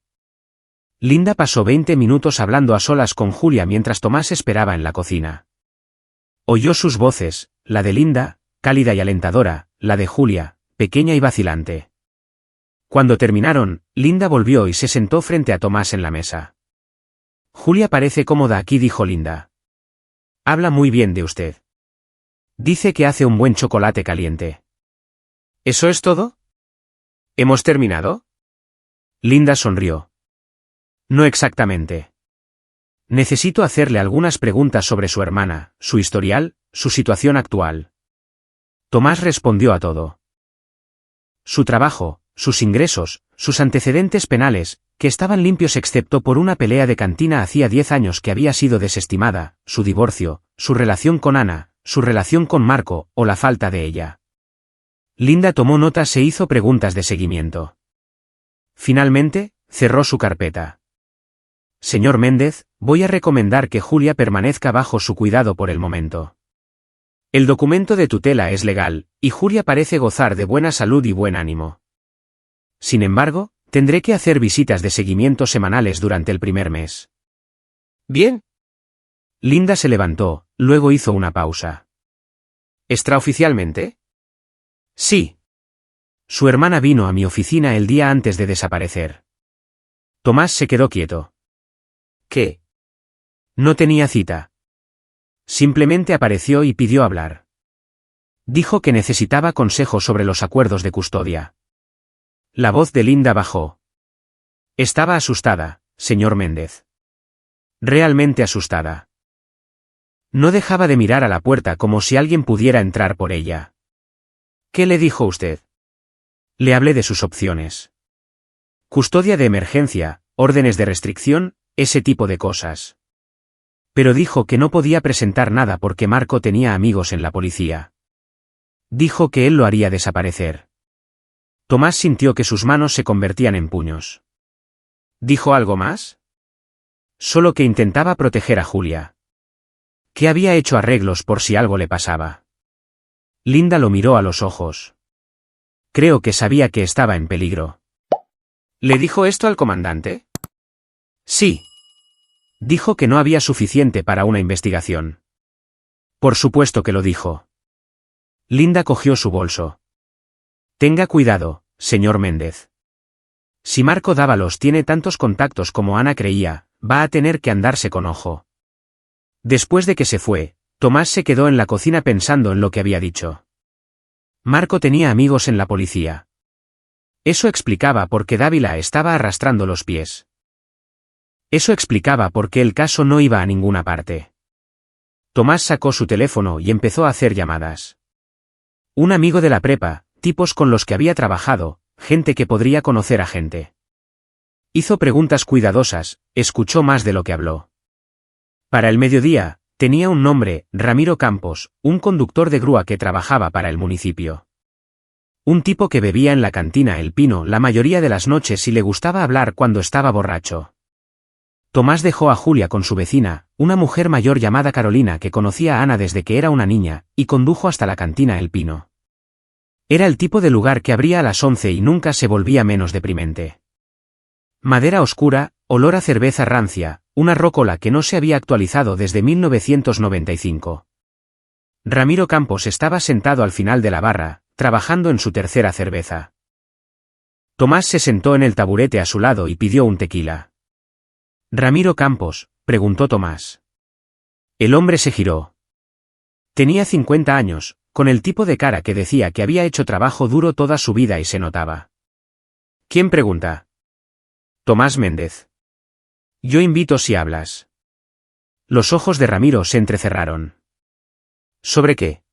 Linda pasó 20 minutos hablando a solas con Julia mientras Tomás esperaba en la cocina. Oyó sus voces, la de Linda, cálida y alentadora, la de Julia, pequeña y vacilante. Cuando terminaron, Linda volvió y se sentó frente a Tomás en la mesa. Julia parece cómoda aquí, dijo Linda. Habla muy bien de usted. Dice que hace un buen chocolate caliente. ¿Eso es todo? ¿Hemos terminado? Linda sonrió. No exactamente. Necesito hacerle algunas preguntas sobre su hermana, su historial, su situación actual. Tomás respondió a todo. Su trabajo, sus ingresos, sus antecedentes penales, que estaban limpios excepto por una pelea de cantina hacía 10 años que había sido desestimada, su divorcio, su relación con Ana, su relación con Marco, o la falta de ella. Linda tomó notas e hizo preguntas de seguimiento. Finalmente, cerró su carpeta. Señor Méndez, voy a recomendar que Julia permanezca bajo su cuidado por el momento. El documento de tutela es legal, y Julia parece gozar de buena salud y buen ánimo. Sin embargo, tendré que hacer visitas de seguimiento semanales durante el primer mes. Bien. Linda se levantó, luego hizo una pausa. ¿Extraoficialmente? Sí. Su hermana vino a mi oficina el día antes de desaparecer. Tomás se quedó quieto. ¿Qué? No tenía cita. Simplemente apareció y pidió hablar. Dijo que necesitaba consejo sobre los acuerdos de custodia. La voz de Linda bajó. Estaba asustada, señor Méndez. Realmente asustada. No dejaba de mirar a la puerta como si alguien pudiera entrar por ella. ¿Qué le dijo usted? Le hablé de sus opciones. Custodia de emergencia, órdenes de restricción, ese tipo de cosas. Pero dijo que no podía presentar nada porque Marco tenía amigos en la policía. Dijo que él lo haría desaparecer. Tomás sintió que sus manos se convertían en puños. ¿Dijo algo más? Solo que intentaba proteger a Julia. Que había hecho arreglos por si algo le pasaba. Linda lo miró a los ojos. Creo que sabía que estaba en peligro. ¿Le dijo esto al comandante? Sí. Dijo que no había suficiente para una investigación. Por supuesto que lo dijo. Linda cogió su bolso. Tenga cuidado, señor Méndez. Si Marco Dávalos tiene tantos contactos como Ana creía, va a tener que andarse con ojo. Después de que se fue, Tomás se quedó en la cocina pensando en lo que había dicho. Marco tenía amigos en la policía. Eso explicaba por qué Dávila estaba arrastrando los pies. Eso explicaba por qué el caso no iba a ninguna parte. Tomás sacó su teléfono y empezó a hacer llamadas. Un amigo de la prepa, tipos con los que había trabajado, gente que podría conocer a gente. Hizo preguntas cuidadosas, escuchó más de lo que habló. Para el mediodía, tenía un nombre, Ramiro Campos, un conductor de grúa que trabajaba para el municipio. Un tipo que bebía en la cantina El Pino la mayoría de las noches y le gustaba hablar cuando estaba borracho. Tomás dejó a Julia con su vecina, una mujer mayor llamada Carolina que conocía a Ana desde que era una niña, y condujo hasta la cantina El Pino. Era el tipo de lugar que abría a las 11 y nunca se volvía menos deprimente. Madera oscura, olor a cerveza rancia, una rócola que no se había actualizado desde 1995. Ramiro Campos estaba sentado al final de la barra, trabajando en su tercera cerveza. Tomás se sentó en el taburete a su lado y pidió un tequila. «Ramiro Campos», preguntó Tomás. El hombre se giró. Tenía 50 años, con el tipo de cara que decía que había hecho trabajo duro toda su vida y se notaba. «¿Quién pregunta?» «Tomás Méndez». «Yo invito si hablas». Los ojos de Ramiro se entrecerraron. «¿Sobre qué?»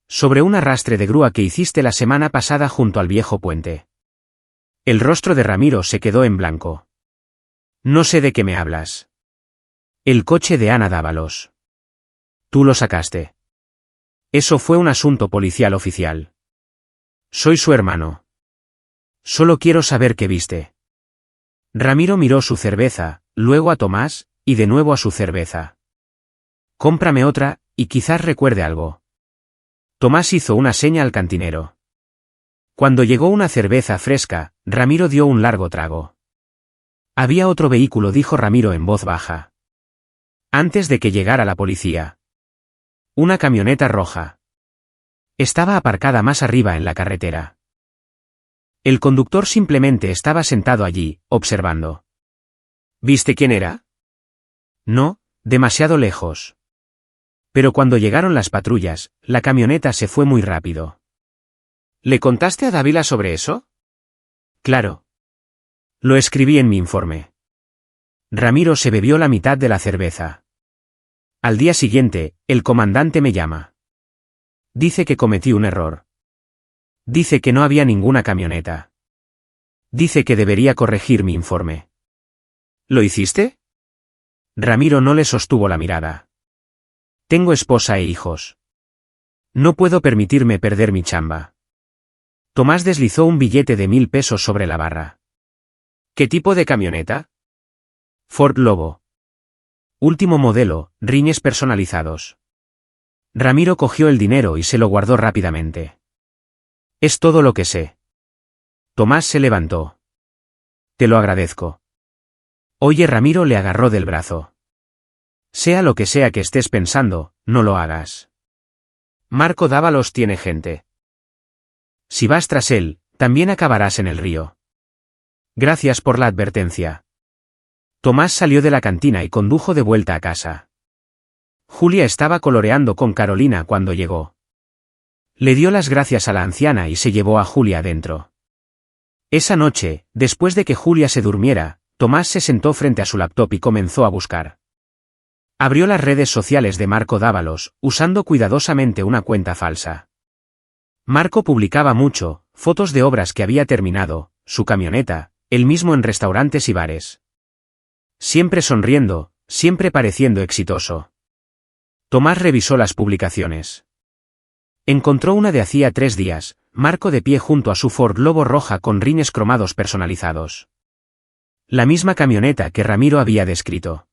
«Sobre un arrastre de grúa que hiciste la semana pasada junto al viejo puente». El rostro de Ramiro se quedó en blanco. «No sé de qué me hablas». «El coche de Ana Dávalos». «Tú lo sacaste». «Eso fue un asunto policial oficial». «Soy su hermano». «Solo quiero saber qué viste». Ramiro miró su cerveza, luego a Tomás, y de nuevo a su cerveza. «Cómprame otra, y quizás recuerde algo». Tomás hizo una seña al cantinero. Cuando llegó una cerveza fresca, Ramiro dio un largo trago. «Había otro vehículo», dijo Ramiro en voz baja. Antes de que llegara la policía. Una camioneta roja. Estaba aparcada más arriba en la carretera. El conductor simplemente estaba sentado allí, observando. «¿Viste quién era?» «No, demasiado lejos». Pero cuando llegaron las patrullas, la camioneta se fue muy rápido. ¿Le contaste a Dávila sobre eso? Claro. Lo escribí en mi informe. Ramiro se bebió la mitad de la cerveza. Al día siguiente, el comandante me llama. Dice que cometí un error. Dice que no había ninguna camioneta. Dice que debería corregir mi informe. ¿Lo hiciste? Ramiro no le sostuvo la mirada. Tengo esposa e hijos. No puedo permitirme perder mi chamba. Tomás deslizó un billete de 1000 pesos sobre la barra. ¿Qué tipo de camioneta? Ford Lobo. Último modelo, rines personalizados. Ramiro cogió el dinero y se lo guardó rápidamente. Es todo lo que sé. Tomás se levantó. Te lo agradezco. Oye, Ramiro le agarró del brazo. Sea lo que sea que estés pensando, no lo hagas. Marco Dávalos tiene gente. Si vas tras él, también acabarás en el río. Gracias por la advertencia. Tomás salió de la cantina y condujo de vuelta a casa. Julia estaba coloreando con Carolina cuando llegó. Le dio las gracias a la anciana y se llevó a Julia adentro. Esa noche, después de que Julia se durmiera, Tomás se sentó frente a su laptop y comenzó a buscar. Abrió las redes sociales de Marco Dávalos, usando cuidadosamente una cuenta falsa. Marco publicaba mucho, fotos de obras que había terminado, su camioneta, él mismo en restaurantes y bares. Siempre sonriendo, siempre pareciendo exitoso. Tomás revisó las publicaciones. Encontró una de hacía 3 días, Marco de pie junto a su Ford Lobo roja con rines cromados personalizados. La misma camioneta que Ramiro había descrito.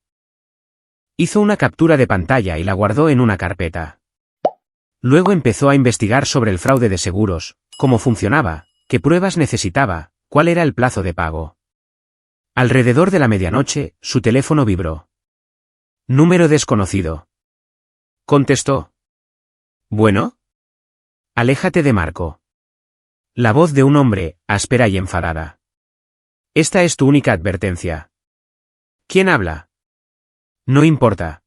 Hizo una captura de pantalla y la guardó en una carpeta. Luego empezó a investigar sobre el fraude de seguros, cómo funcionaba, qué pruebas necesitaba, cuál era el plazo de pago. Alrededor de la medianoche, su teléfono vibró. Número desconocido. Contestó. ¿Bueno? Aléjate de Marco. La voz de un hombre, áspera y enfadada. Esta es tu única advertencia. ¿Quién habla? No importa.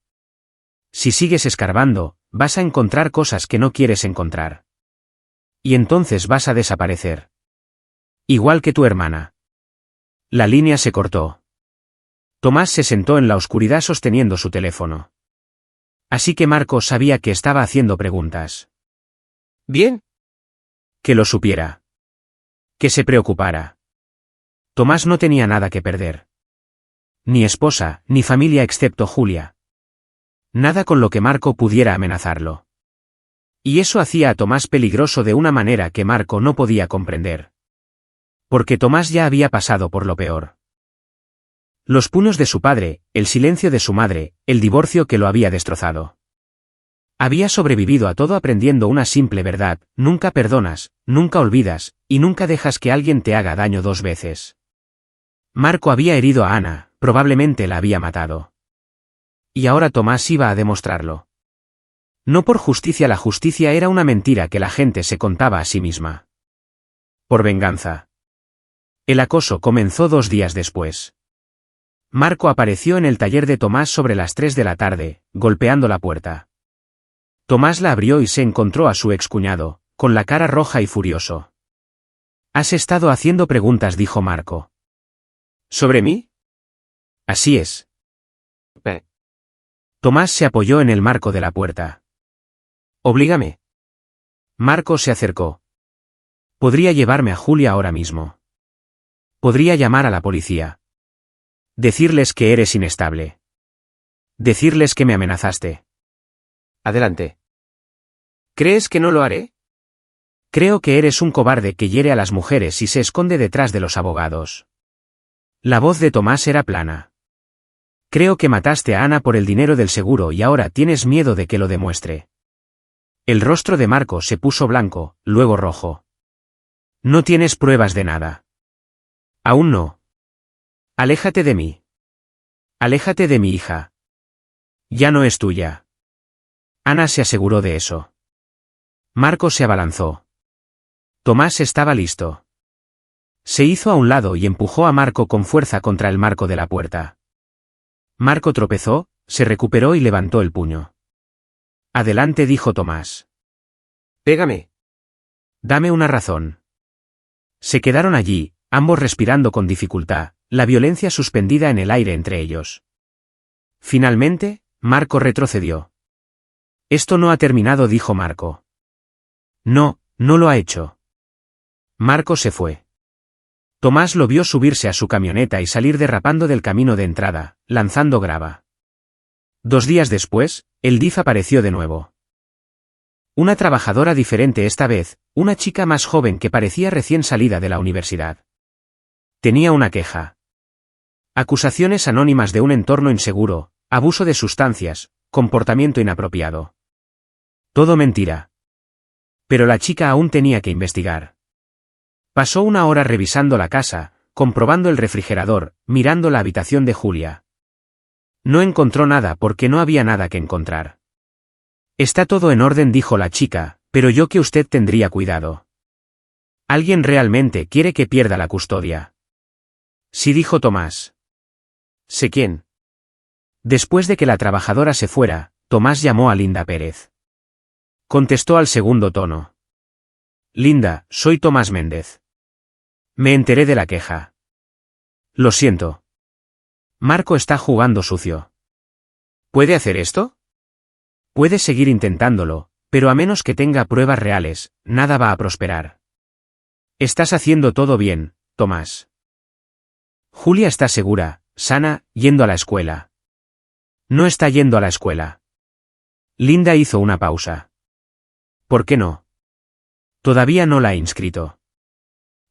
Si sigues escarbando, vas a encontrar cosas que no quieres encontrar. Y entonces vas a desaparecer. Igual que tu hermana. La línea se cortó. Tomás se sentó en la oscuridad sosteniendo su teléfono. Así que Marco sabía que estaba haciendo preguntas. Bien. Que lo supiera. Que se preocupara. Tomás no tenía nada que perder. Ni esposa, ni familia excepto Julia. Nada con lo que Marco pudiera amenazarlo. Y eso hacía a Tomás peligroso de una manera que Marco no podía comprender. Porque Tomás ya había pasado por lo peor. Los puños de su padre, el silencio de su madre, el divorcio que lo había destrozado. Había sobrevivido a todo aprendiendo una simple verdad: nunca perdonas, nunca olvidas, y nunca dejas que alguien te haga daño dos veces. Marco había herido a Ana, probablemente la había matado. Y ahora Tomás iba a demostrarlo. No por justicia, la justicia era una mentira que la gente se contaba a sí misma. Por venganza. El acoso comenzó 2 días después. Marco apareció en el taller de Tomás sobre las 3 de la tarde, golpeando la puerta. Tomás la abrió y se encontró a su excuñado, con la cara roja y furioso. «¿Has estado haciendo preguntas?», dijo Marco. ¿Sobre mí? Así es. Tomás se apoyó en el marco de la puerta. Oblígame. Marco se acercó. Podría llevarme a Julia ahora mismo. Podría llamar a la policía. Decirles que eres inestable. Decirles que me amenazaste. Adelante. ¿Crees que no lo haré? Creo que eres un cobarde que hiere a las mujeres y se esconde detrás de los abogados. La voz de Tomás era plana. Creo que mataste a Ana por el dinero del seguro y ahora tienes miedo de que lo demuestre. El rostro de Marco se puso blanco, luego rojo. No tienes pruebas de nada. Aún no. Aléjate de mí. Aléjate de mi hija. Ya no es tuya. Ana se aseguró de eso. Marco se abalanzó. Tomás estaba listo. Se hizo a un lado y empujó a Marco con fuerza contra el marco de la puerta. Marco tropezó, se recuperó y levantó el puño. Adelante, dijo Tomás. Pégame. Dame una razón. Se quedaron allí, ambos respirando con dificultad, la violencia suspendida en el aire entre ellos. Finalmente, Marco retrocedió. Esto no ha terminado, dijo Marco. No, no lo ha hecho. Marco se fue. Tomás lo vio subirse a su camioneta y salir derrapando del camino de entrada, lanzando grava. 2 días después, el DIF apareció de nuevo. Una trabajadora diferente esta vez, una chica más joven que parecía recién salida de la universidad. Tenía una queja. Acusaciones anónimas de un entorno inseguro, abuso de sustancias, comportamiento inapropiado. Todo mentira. Pero la chica aún tenía que investigar. Pasó 1 hora revisando la casa, comprobando el refrigerador, mirando la habitación de Julia. No encontró nada porque no había nada que encontrar. Está todo en orden, dijo la chica, pero yo que usted tendría cuidado. Alguien realmente quiere que pierda la custodia. Sí, dijo Tomás. Sé quién. Después de que la trabajadora se fuera, Tomás llamó a Linda Pérez. Contestó al segundo tono. Linda, soy Tomás Méndez. Me enteré de la queja. Lo siento. Marco está jugando sucio. ¿Puede hacer esto? Puede seguir intentándolo, pero a menos que tenga pruebas reales, nada va a prosperar. Estás haciendo todo bien, Tomás. Julia está segura, sana, yendo a la escuela. No está yendo a la escuela. Linda hizo una pausa. ¿Por qué no? Todavía no la he inscrito.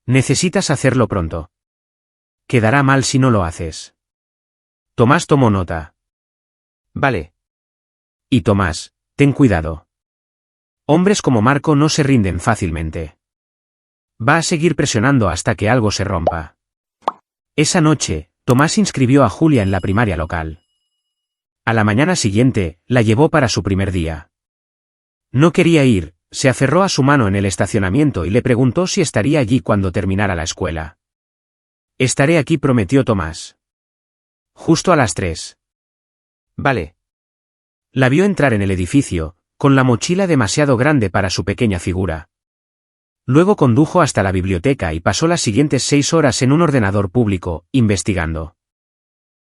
Necesitas hacerlo pronto. quedará mal si no lo haces. Tomás tomó nota. Vale. Y Tomás, ten cuidado. Hombres como Marco no se rinden fácilmente. Va a seguir presionando hasta que algo se rompa. Esa noche, Tomás inscribió a Julia en la primaria local. A la mañana siguiente, la llevó para su primer día. No quería ir, se aferró a su mano en el estacionamiento y le preguntó si estaría allí cuando terminara la escuela. Estaré aquí, prometió Tomás. Justo a las 3. Vale. La vio entrar en el edificio, con la mochila demasiado grande para su pequeña figura. Luego condujo hasta la biblioteca y pasó las siguientes 6 horas en un ordenador público, investigando.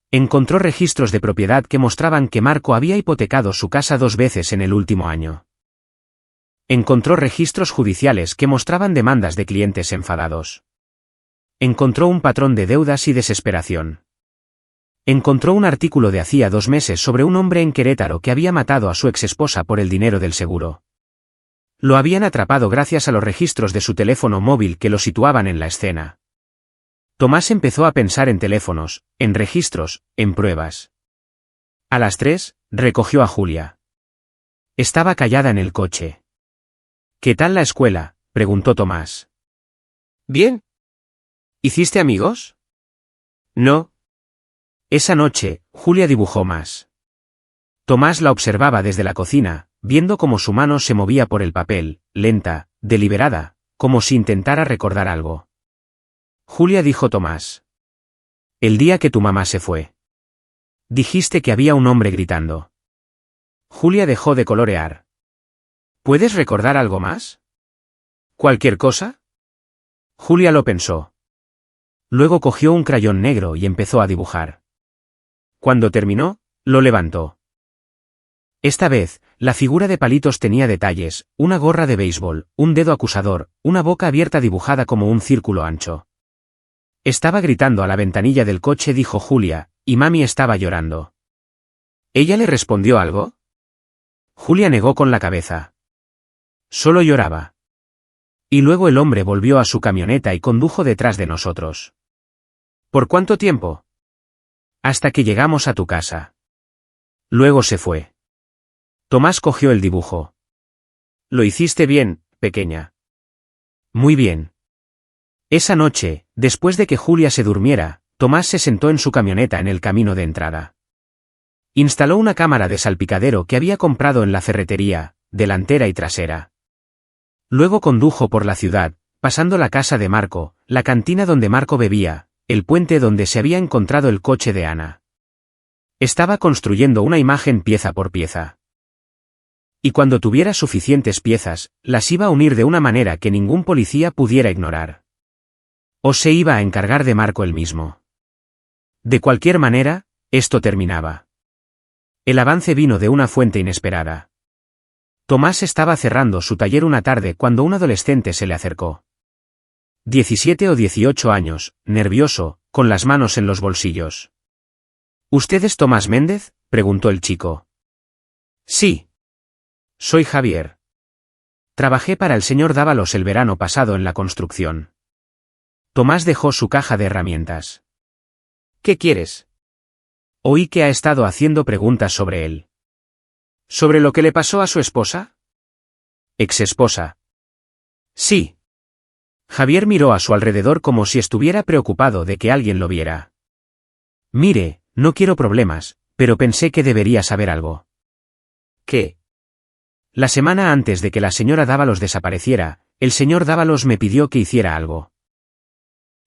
Encontró registros de propiedad que mostraban que Marco había hipotecado su casa 2 veces en el último año. Encontró registros judiciales que mostraban demandas de clientes enfadados. Encontró un patrón de deudas y desesperación. Encontró un artículo de hacía 2 meses sobre un hombre en Querétaro que había matado a su exesposa por el dinero del seguro. Lo habían atrapado gracias a los registros de su teléfono móvil que lo situaban en la escena. Tomás empezó a pensar en teléfonos, en registros, en pruebas. A las 3, recogió a Julia. Estaba callada en el coche. ¿Qué tal la escuela?, preguntó Tomás. Bien. ¿Hiciste amigos? No. Esa noche, Julia dibujó más. Tomás la observaba desde la cocina, viendo cómo su mano se movía por el papel, lenta, deliberada, como si intentara recordar algo. Julia, dijo Tomás. El día que tu mamá se fue. Dijiste que había un hombre gritando. Julia dejó de colorear. ¿Puedes recordar algo más? ¿Cualquier cosa? Julia lo pensó. Luego cogió un crayón negro y empezó a dibujar. Cuando terminó, lo levantó. Esta vez, la figura de palitos tenía detalles, una gorra de béisbol, un dedo acusador, una boca abierta dibujada como un círculo ancho. Estaba gritando a la ventanilla del coche, dijo Julia, y mami estaba llorando. ¿Ella le respondió algo? Julia negó con la cabeza. Solo lloraba. Y luego el hombre volvió a su camioneta y condujo detrás de nosotros. ¿Por cuánto tiempo? Hasta que llegamos a tu casa. Luego se fue. Tomás cogió el dibujo. Lo hiciste bien, pequeña. Muy bien. Esa noche, después de que Julia se durmiera, Tomás se sentó en su camioneta en el camino de entrada. Instaló una cámara de salpicadero que había comprado en la ferretería, delantera y trasera. Luego condujo por la ciudad, pasando la casa de Marco, la cantina donde Marco bebía, el puente donde se había encontrado el coche de Ana. Estaba construyendo una imagen pieza por pieza. Y cuando tuviera suficientes piezas, las iba a unir de una manera que ningún policía pudiera ignorar. O se iba a encargar de Marco él mismo. De cualquier manera, esto terminaba. El avance vino de una fuente inesperada. Tomás estaba cerrando su taller una tarde cuando un adolescente se le acercó. 17 o 18 años, nervioso, con las manos en los bolsillos. ¿Usted es Tomás Méndez?, preguntó el chico. Sí. Soy Javier. Trabajé para el señor Dávalos el verano pasado en la construcción. Tomás dejó su caja de herramientas. ¿Qué quieres? Oí que ha estado haciendo preguntas sobre él. ¿Sobre lo que le pasó a su esposa? Exesposa. Sí. Javier miró a su alrededor como si estuviera preocupado de que alguien lo viera. Mire, no quiero problemas, pero pensé que debería saber algo. ¿Qué? La semana antes de que la señora Dávalos desapareciera, el señor Dávalos me pidió que hiciera algo.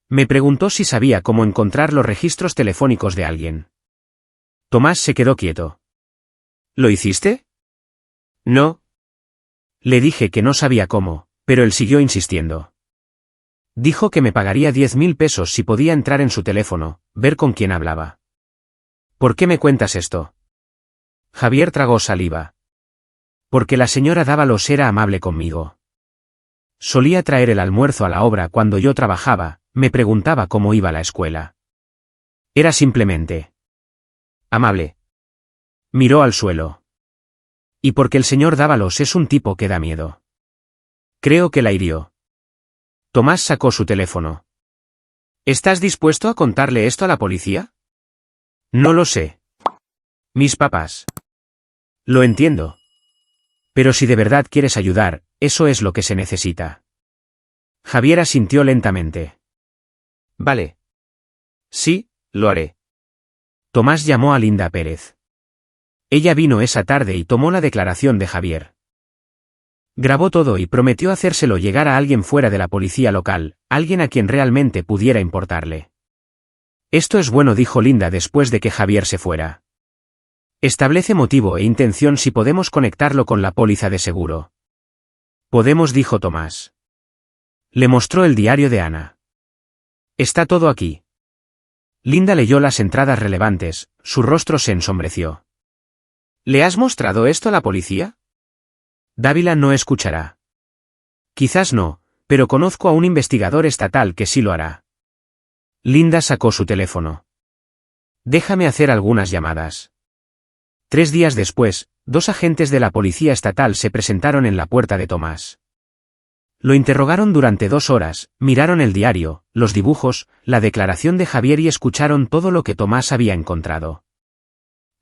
Me preguntó si sabía cómo encontrar los registros telefónicos de alguien. Tomás se quedó quieto. ¿Lo hiciste? No. Le dije que no sabía cómo, pero él siguió insistiendo. Dijo que me pagaría 10.000 pesos si podía entrar en su teléfono, ver con quién hablaba. ¿Por qué me cuentas esto? Javier tragó saliva. Porque la señora Dávalos era amable conmigo. Solía traer el almuerzo a la obra cuando yo trabajaba, me preguntaba cómo iba la escuela. Era simplemente amable. Miró al suelo. Y porque el señor Dávalos es un tipo que da miedo. Creo que la hirió. Tomás sacó su teléfono. ¿Estás dispuesto a contarle esto a la policía? No lo sé. Mis papás. Lo entiendo. Pero si de verdad quieres ayudar, eso es lo que se necesita. Javier asintió lentamente. Vale. Sí, lo haré. Tomás llamó a Linda Pérez. Ella vino esa tarde y tomó la declaración de Javier. Grabó todo y prometió hacérselo llegar a alguien fuera de la policía local, alguien a quien realmente pudiera importarle. Esto es bueno, dijo Linda después de que Javier se fuera. Establece motivo e intención si podemos conectarlo con la póliza de seguro. Podemos, dijo Tomás. Le mostró el diario de Ana. Está todo aquí. Linda leyó las entradas relevantes, su rostro se ensombreció. ¿Le has mostrado esto a la policía? Dávila no escuchará. Quizás no, pero conozco a un investigador estatal que sí lo hará. Linda sacó su teléfono. Déjame hacer algunas llamadas. 3 días después, 2 agentes de la policía estatal se presentaron en la puerta de Tomás. Lo interrogaron durante 2 horas, miraron el diario, los dibujos, la declaración de Javier y escucharon todo lo que Tomás había encontrado.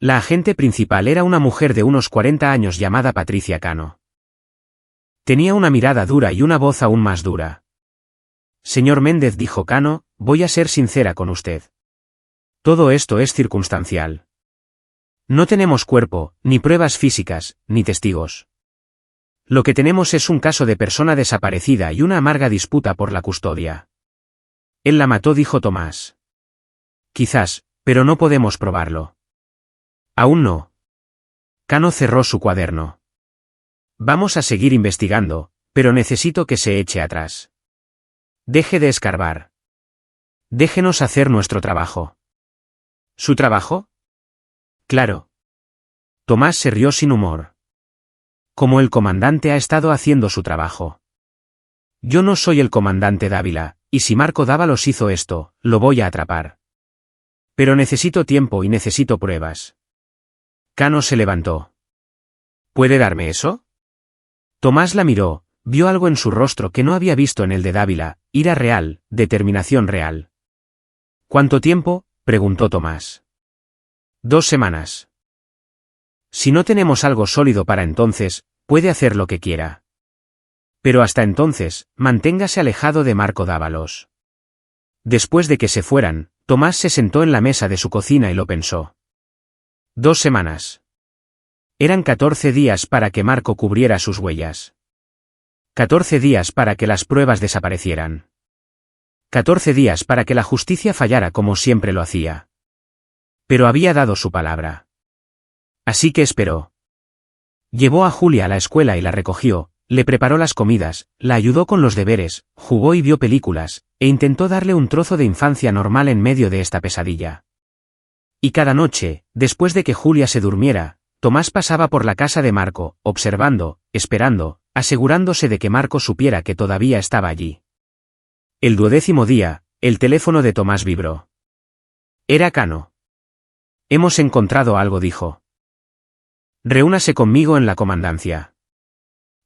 La agente principal era una mujer de unos 40 años llamada Patricia Cano. Tenía una mirada dura y una voz aún más dura. Señor Méndez, dijo Cano, voy a ser sincera con usted. Todo esto es circunstancial. No tenemos cuerpo, ni pruebas físicas, ni testigos. Lo que tenemos es un caso de persona desaparecida y una amarga disputa por la custodia. Él la mató, dijo Tomás. Quizás, pero no podemos probarlo. Aún no. Cano cerró su cuaderno. Vamos a seguir investigando, pero necesito que se eche atrás. Deje de escarbar. Déjenos hacer nuestro trabajo. ¿Su trabajo? Claro. Tomás se rió sin humor. Como el comandante ha estado haciendo su trabajo. Yo no soy el comandante Dávila, y si Marco Dávalos hizo esto, lo voy a atrapar. Pero necesito tiempo y necesito pruebas. Cano se levantó. ¿Puede darme eso? Tomás la miró, vio algo en su rostro que no había visto en el de Dávila, ira real, determinación real. ¿Cuánto tiempo?, preguntó Tomás. 2 semanas. Si no tenemos algo sólido para entonces, puede hacer lo que quiera. Pero hasta entonces, manténgase alejado de Marco Dávalos. Después de que se fueran, Tomás se sentó en la mesa de su cocina y lo pensó. 2 semanas. Eran 14 días para que Marco cubriera sus huellas. 14 días para que las pruebas desaparecieran. 14 días para que la justicia fallara como siempre lo hacía. Pero había dado su palabra. Así que esperó. Llevó a Julia a la escuela y la recogió, le preparó las comidas, la ayudó con los deberes, jugó y vio películas, e intentó darle un trozo de infancia normal en medio de esta pesadilla. Y cada noche, después de que Julia se durmiera, Tomás pasaba por la casa de Marco, observando, esperando, asegurándose de que Marco supiera que todavía estaba allí. El 12º día, el teléfono de Tomás vibró. Era Cano. Hemos encontrado algo, dijo. Reúnase conmigo en la comandancia.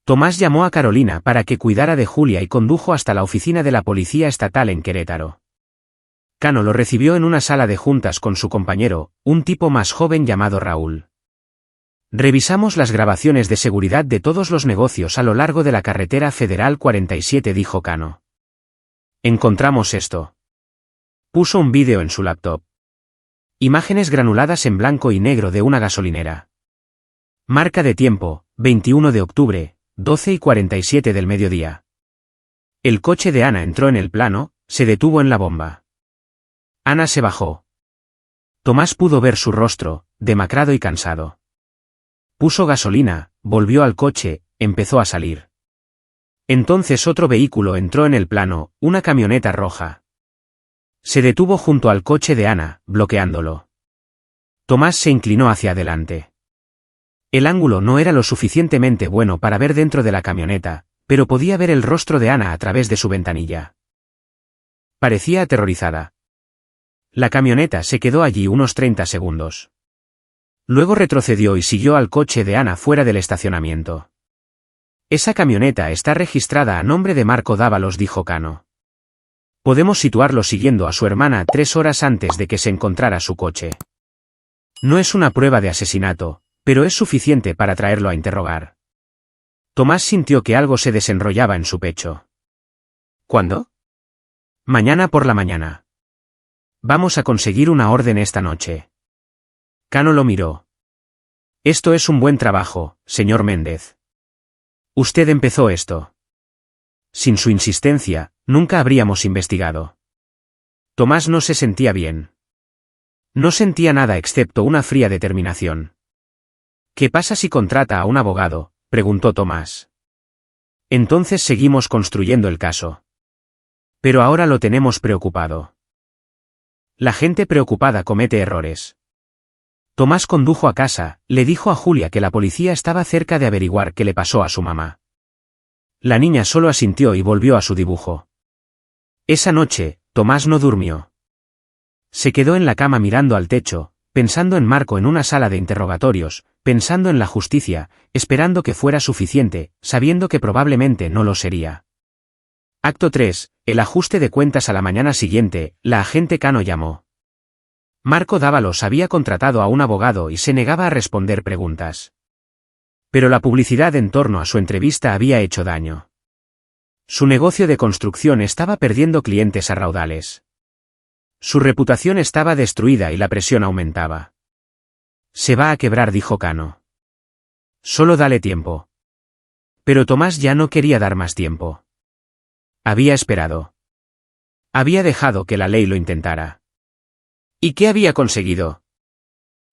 Tomás llamó a Carolina para que cuidara de Julia y condujo hasta la oficina de la Policía Estatal en Querétaro. Cano lo recibió en una sala de juntas con su compañero, un tipo más joven llamado Raúl. Revisamos las grabaciones de seguridad de todos los negocios a lo largo de la carretera Federal 47, dijo Cano. Encontramos esto. Puso un vídeo en su laptop. Imágenes granuladas en blanco y negro de una gasolinera. Marca de tiempo, 21 de octubre, 12:47 del mediodía. El coche de Ana entró en el plano, se detuvo en la bomba. Ana se bajó. Tomás pudo ver su rostro, demacrado y cansado. Puso gasolina, volvió al coche, empezó a salir. Entonces otro vehículo entró en el plano, una camioneta roja. Se detuvo junto al coche de Ana, bloqueándolo. Tomás se inclinó hacia adelante. El ángulo no era lo suficientemente bueno para ver dentro de la camioneta, pero podía ver el rostro de Ana a través de su ventanilla. Parecía aterrorizada. La camioneta se quedó allí unos 30 segundos. Luego retrocedió y siguió al coche de Ana fuera del estacionamiento. Esa camioneta está registrada a nombre de Marco Dávalos, dijo Cano. Podemos situarlo siguiendo a su hermana 3 horas antes de que se encontrara su coche. No es una prueba de asesinato, pero es suficiente para traerlo a interrogar. Tomás sintió que algo se desenrollaba en su pecho. ¿Cuándo? Mañana por la mañana. Vamos a conseguir una orden esta noche. Cano lo miró. Esto es un buen trabajo, señor Méndez. Usted empezó esto. Sin su insistencia, nunca habríamos investigado. Tomás no se sentía bien. No sentía nada excepto una fría determinación. ¿Qué pasa si contrata a un abogado?, preguntó Tomás. Entonces seguimos construyendo el caso. Pero ahora lo tenemos preocupado. La gente preocupada comete errores. Tomás condujo a casa, le dijo a Julia que la policía estaba cerca de averiguar qué le pasó a su mamá. La niña solo asintió y volvió a su dibujo. Esa noche, Tomás no durmió. Se quedó en la cama mirando al techo, pensando en Marco en una sala de interrogatorios, pensando en la justicia, esperando que fuera suficiente, sabiendo que probablemente no lo sería. Acto 3, el ajuste de cuentas. A la mañana siguiente, la agente Cano llamó. Marco Dávalos había contratado a un abogado y se negaba a responder preguntas. Pero la publicidad en torno a su entrevista había hecho daño. Su negocio de construcción estaba perdiendo clientes a raudales. Su reputación estaba destruida y la presión aumentaba. Se va a quebrar, dijo Cano. Solo dale tiempo. Pero Tomás ya no quería dar más tiempo. Había esperado. Había dejado que la ley lo intentara. ¿Y qué había conseguido?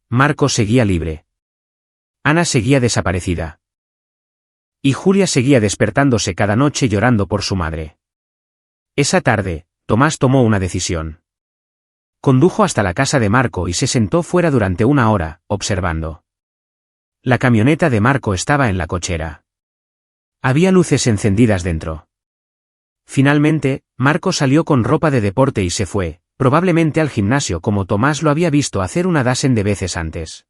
Marco seguía libre. Ana seguía desaparecida. Y Julia seguía despertándose cada noche llorando por su madre. Esa tarde, Tomás tomó una decisión. Condujo hasta la casa de Marco y se sentó fuera durante 1 hora, observando. La camioneta de Marco estaba en la cochera. Había luces encendidas dentro. Finalmente, Marco salió con ropa de deporte y se fue, probablemente al gimnasio como Tomás lo había visto hacer una docena de veces antes.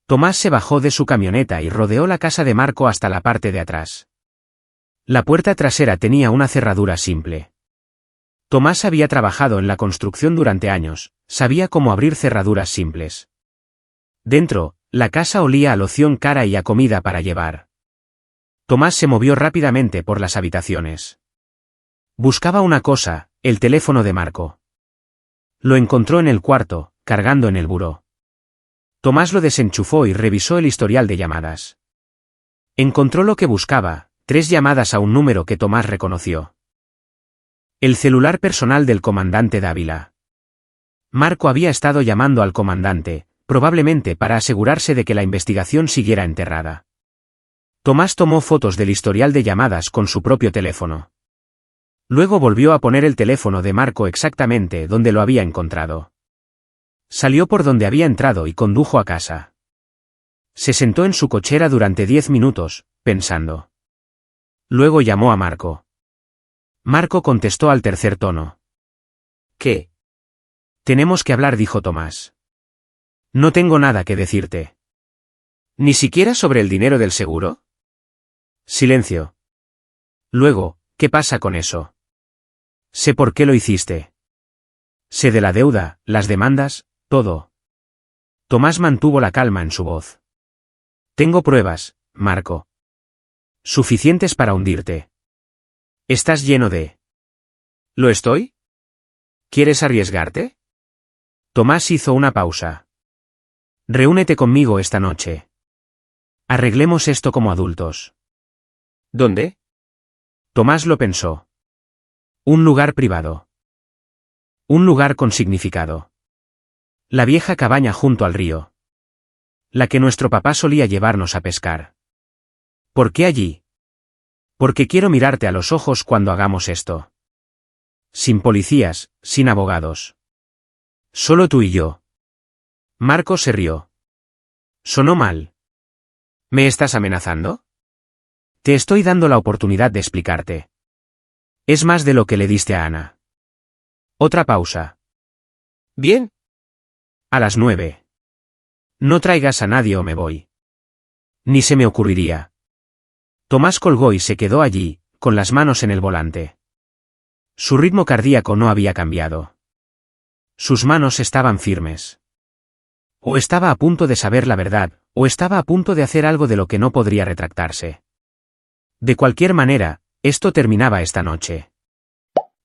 Tomás se bajó de su camioneta y rodeó la casa de Marco hasta la parte de atrás. La puerta trasera tenía una cerradura simple. Tomás había trabajado en la construcción durante años, sabía cómo abrir cerraduras simples. Dentro, la casa olía a loción cara y a comida para llevar. Tomás se movió rápidamente por las habitaciones. Buscaba una cosa, el teléfono de Marco. Lo encontró en el cuarto, cargando en el buró. Tomás lo desenchufó y revisó el historial de llamadas. Encontró lo que buscaba, 3 llamadas a un número que Tomás reconoció. El celular personal del comandante Dávila. Marco había estado llamando al comandante, probablemente para asegurarse de que la investigación siguiera enterrada. Tomás tomó fotos del historial de llamadas con su propio teléfono. Luego volvió a poner el teléfono de Marco exactamente donde lo había encontrado. Salió por donde había entrado y condujo a casa. Se sentó en su cochera durante 10 minutos, pensando. Luego llamó a Marco. Marco contestó al tercer tono. ¿Qué? Tenemos que hablar, dijo Tomás. No tengo nada que decirte. ¿Ni siquiera sobre el dinero del seguro? Silencio. Luego, ¿qué pasa con eso? Sé por qué lo hiciste. Sé de la deuda, las demandas, todo. Tomás mantuvo la calma en su voz. Tengo pruebas, Marco. Suficientes para hundirte. Estás lleno de... ¿Lo estoy? ¿Quieres arriesgarte? Tomás hizo una pausa. Reúnete conmigo esta noche. Arreglemos esto como adultos. ¿Dónde? Tomás lo pensó. Un lugar privado. Un lugar con significado. La vieja cabaña junto al río. La que nuestro papá solía llevarnos a pescar. ¿Por qué allí? Porque quiero mirarte a los ojos cuando hagamos esto. Sin policías, sin abogados. Solo tú y yo. Marco se rió. Sonó mal. ¿Me estás amenazando? Te estoy dando la oportunidad de explicarte. Es más de lo que le diste a Ana. Otra pausa. Bien. A las 9. No traigas a nadie o me voy. Ni se me ocurriría. Tomás colgó y se quedó allí, con las manos en el volante. Su ritmo cardíaco no había cambiado. Sus manos estaban firmes. O estaba a punto de saber la verdad, o estaba a punto de hacer algo de lo que no podría retractarse. De cualquier manera, esto terminaba esta noche.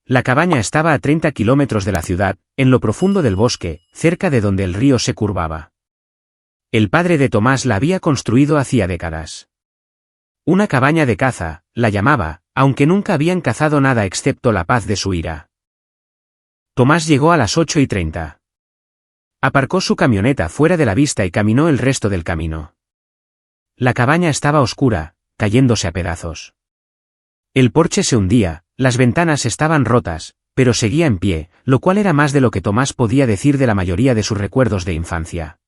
La cabaña estaba a 30 kilómetros de la ciudad, en lo profundo del bosque, cerca de donde el río se curvaba. El padre de Tomás la había construido hacía décadas. Una cabaña de caza, la llamaba, aunque nunca habían cazado nada excepto la paz de su ira. Tomás llegó a las 8:30. Aparcó su camioneta fuera de la vista y caminó el resto del camino. La cabaña estaba oscura, cayéndose a pedazos. El porche se hundía, las ventanas estaban rotas, pero seguía en pie, lo cual era más de lo que Tomás podía decir de la mayoría de sus recuerdos de infancia.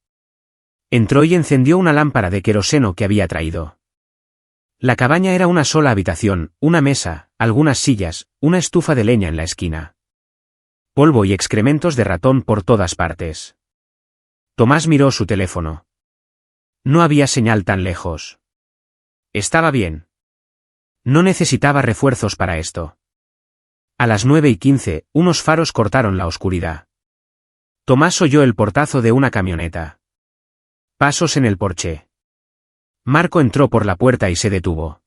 Entró y encendió una lámpara de queroseno que había traído. La cabaña era una sola habitación, una mesa, algunas sillas, una estufa de leña en la esquina. Polvo y excrementos de ratón por todas partes. Tomás miró su teléfono. No había señal tan lejos. Estaba bien. No necesitaba refuerzos para esto. A las 9:15, unos faros cortaron la oscuridad. Tomás oyó el portazo de una camioneta. Pasos en el porche. Marco entró por la puerta y se detuvo.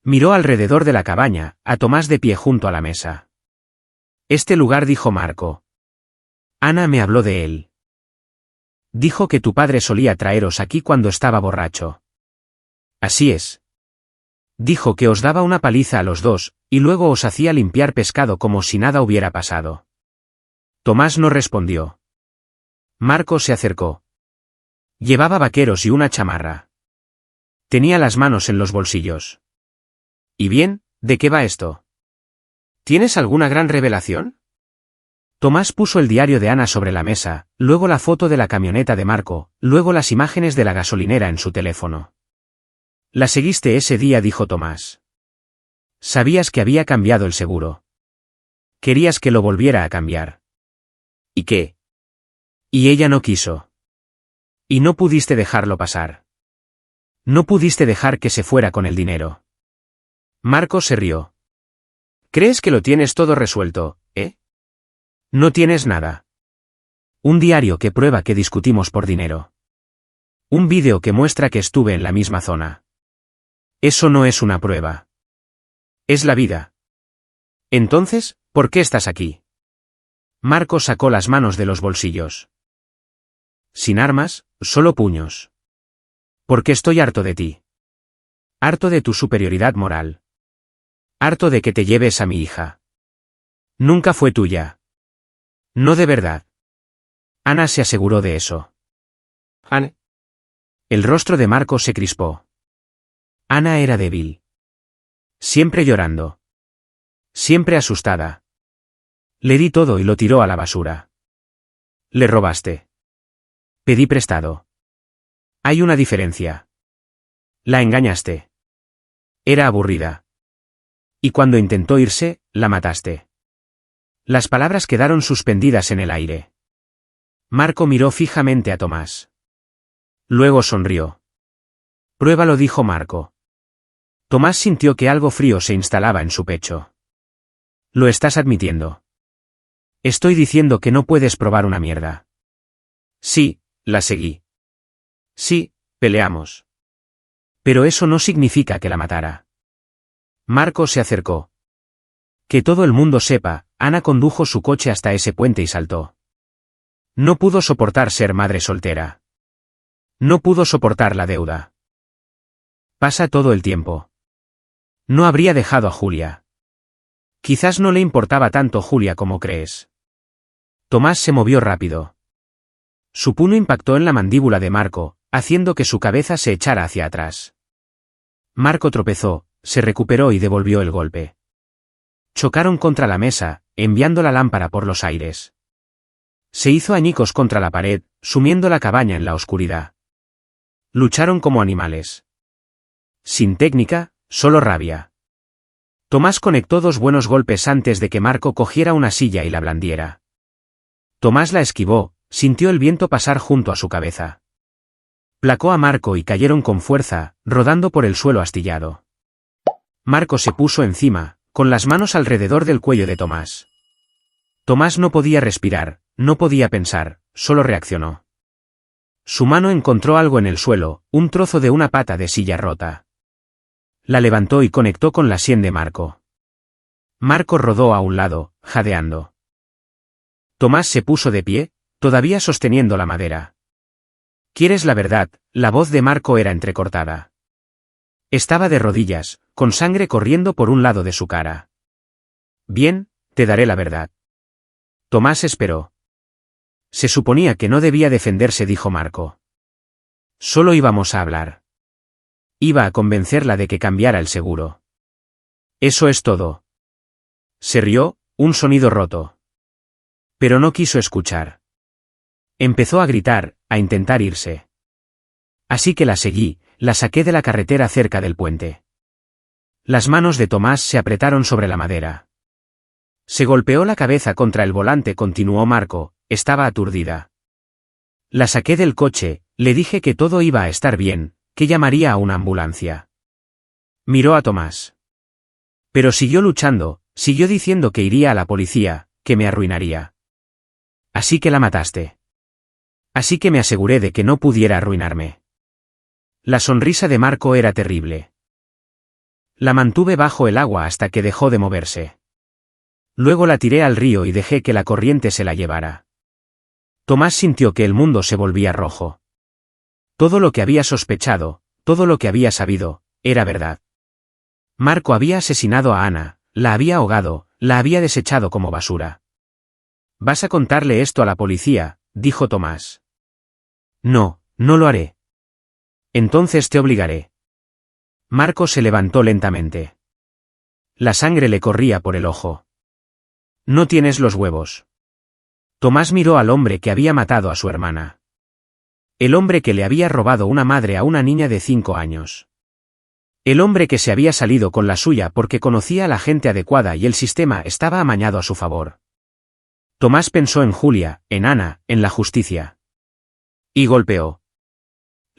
Miró alrededor de la cabaña, a Tomás de pie junto a la mesa. Este lugar, dijo Marco. Ana me habló de él. Dijo que tu padre solía traeros aquí cuando estaba borracho. Así es. Dijo que os daba una paliza a los dos, y luego os hacía limpiar pescado como si nada hubiera pasado. Tomás no respondió. Marco se acercó. Llevaba vaqueros y una chamarra. Tenía las manos en los bolsillos. ¿Y bien, de qué va esto? ¿Tienes alguna gran revelación? Tomás puso el diario de Ana sobre la mesa, luego la foto de la camioneta de Marco, luego las imágenes de la gasolinera en su teléfono. La seguiste ese día, dijo Tomás. Sabías que había cambiado el seguro. Querías que lo volviera a cambiar. ¿Y qué? Y ella no quiso. Y no pudiste dejarlo pasar. No pudiste dejar que se fuera con el dinero. Marco se rió. ¿Crees que lo tienes todo resuelto, eh? No tienes nada. Un diario que prueba que discutimos por dinero. Un vídeo que muestra que estuve en la misma zona. Eso no es una prueba. Es la vida. Entonces, ¿por qué estás aquí? Marco sacó las manos de los bolsillos. Sin armas, solo puños. Porque estoy harto de ti. Harto de tu superioridad moral. Harto de que te lleves a mi hija. Nunca fue tuya. No de verdad. Ana se aseguró de eso. Ana. El rostro de Marco se crispó. Ana era débil. Siempre llorando. Siempre asustada. Le di todo y lo tiró a la basura. Le robaste. Pedí prestado. Hay una diferencia. La engañaste. Era aburrida. Y cuando intentó irse, la mataste. Las palabras quedaron suspendidas en el aire. Marco miró fijamente a Tomás. Luego sonrió. Pruébalo, dijo Marco. Tomás sintió que algo frío se instalaba en su pecho. Lo estás admitiendo. Estoy diciendo que no puedes probar una mierda. Sí, la seguí. Sí, peleamos. Pero eso no significa que la matara. Marco se acercó. Que todo el mundo sepa, Ana condujo su coche hasta ese puente y saltó. No pudo soportar ser madre soltera. No pudo soportar la deuda. Pasa todo el tiempo. No habría dejado a Julia. Quizás no le importaba tanto Julia como crees. Tomás se movió rápido. Su puño impactó en la mandíbula de Marco, haciendo que su cabeza se echara hacia atrás. Marco tropezó, se recuperó y devolvió el golpe. Chocaron contra la mesa, enviando la lámpara por los aires. Se hizo añicos contra la pared, sumiendo la cabaña en la oscuridad. Lucharon como animales. Sin técnica, solo rabia. Tomás conectó dos buenos golpes antes de que Marco cogiera una silla y la blandiera. Tomás la esquivó, sintió el viento pasar junto a su cabeza. Placó a Marco y cayeron con fuerza, rodando por el suelo astillado. Marco se puso encima, con las manos alrededor del cuello de Tomás. Tomás no podía respirar, no podía pensar, solo reaccionó. Su mano encontró algo en el suelo, un trozo de una pata de silla rota. La levantó y conectó con la sien de Marco. Marco rodó a un lado, jadeando. Tomás se puso de pie, todavía sosteniendo la madera. ¿Quieres la verdad? La voz de Marco era entrecortada. Estaba de rodillas, con sangre corriendo por un lado de su cara. Bien, te daré la verdad. Tomás esperó. Se suponía que no debía defenderse, dijo Marco. Solo íbamos a hablar. Iba a convencerla de que cambiara el seguro. Eso es todo. Se rió, un sonido roto. Pero no quiso escuchar. Empezó a gritar, a intentar irse. Así que la seguí, la saqué de la carretera cerca del puente. Las manos de Tomás se apretaron sobre la madera. Se golpeó la cabeza contra el volante, continuó Marco, estaba aturdida. La saqué del coche, le dije que todo iba a estar bien, que llamaría a una ambulancia. Miró a Tomás. Pero siguió luchando, siguió diciendo que iría a la policía, que me arruinaría. Así que la mataste. Así que me aseguré de que no pudiera arruinarme. La sonrisa de Marco era terrible. La mantuve bajo el agua hasta que dejó de moverse. Luego la tiré al río y dejé que la corriente se la llevara. Tomás sintió que el mundo se volvía rojo. Todo lo que había sospechado, todo lo que había sabido, era verdad. Marco había asesinado a Ana, la había ahogado, la había desechado como basura. «¿Vas a contarle esto a la policía?», dijo Tomás. «No, no lo haré». «Entonces te obligaré». Marco se levantó lentamente. La sangre le corría por el ojo. «No tienes los huevos». Tomás miró al hombre que había matado a su hermana. El hombre que le había robado una madre a una niña de 5 años. El hombre que se había salido con la suya porque conocía a la gente adecuada y el sistema estaba amañado a su favor. Tomás pensó en Julia, en Ana, en la justicia. Y golpeó.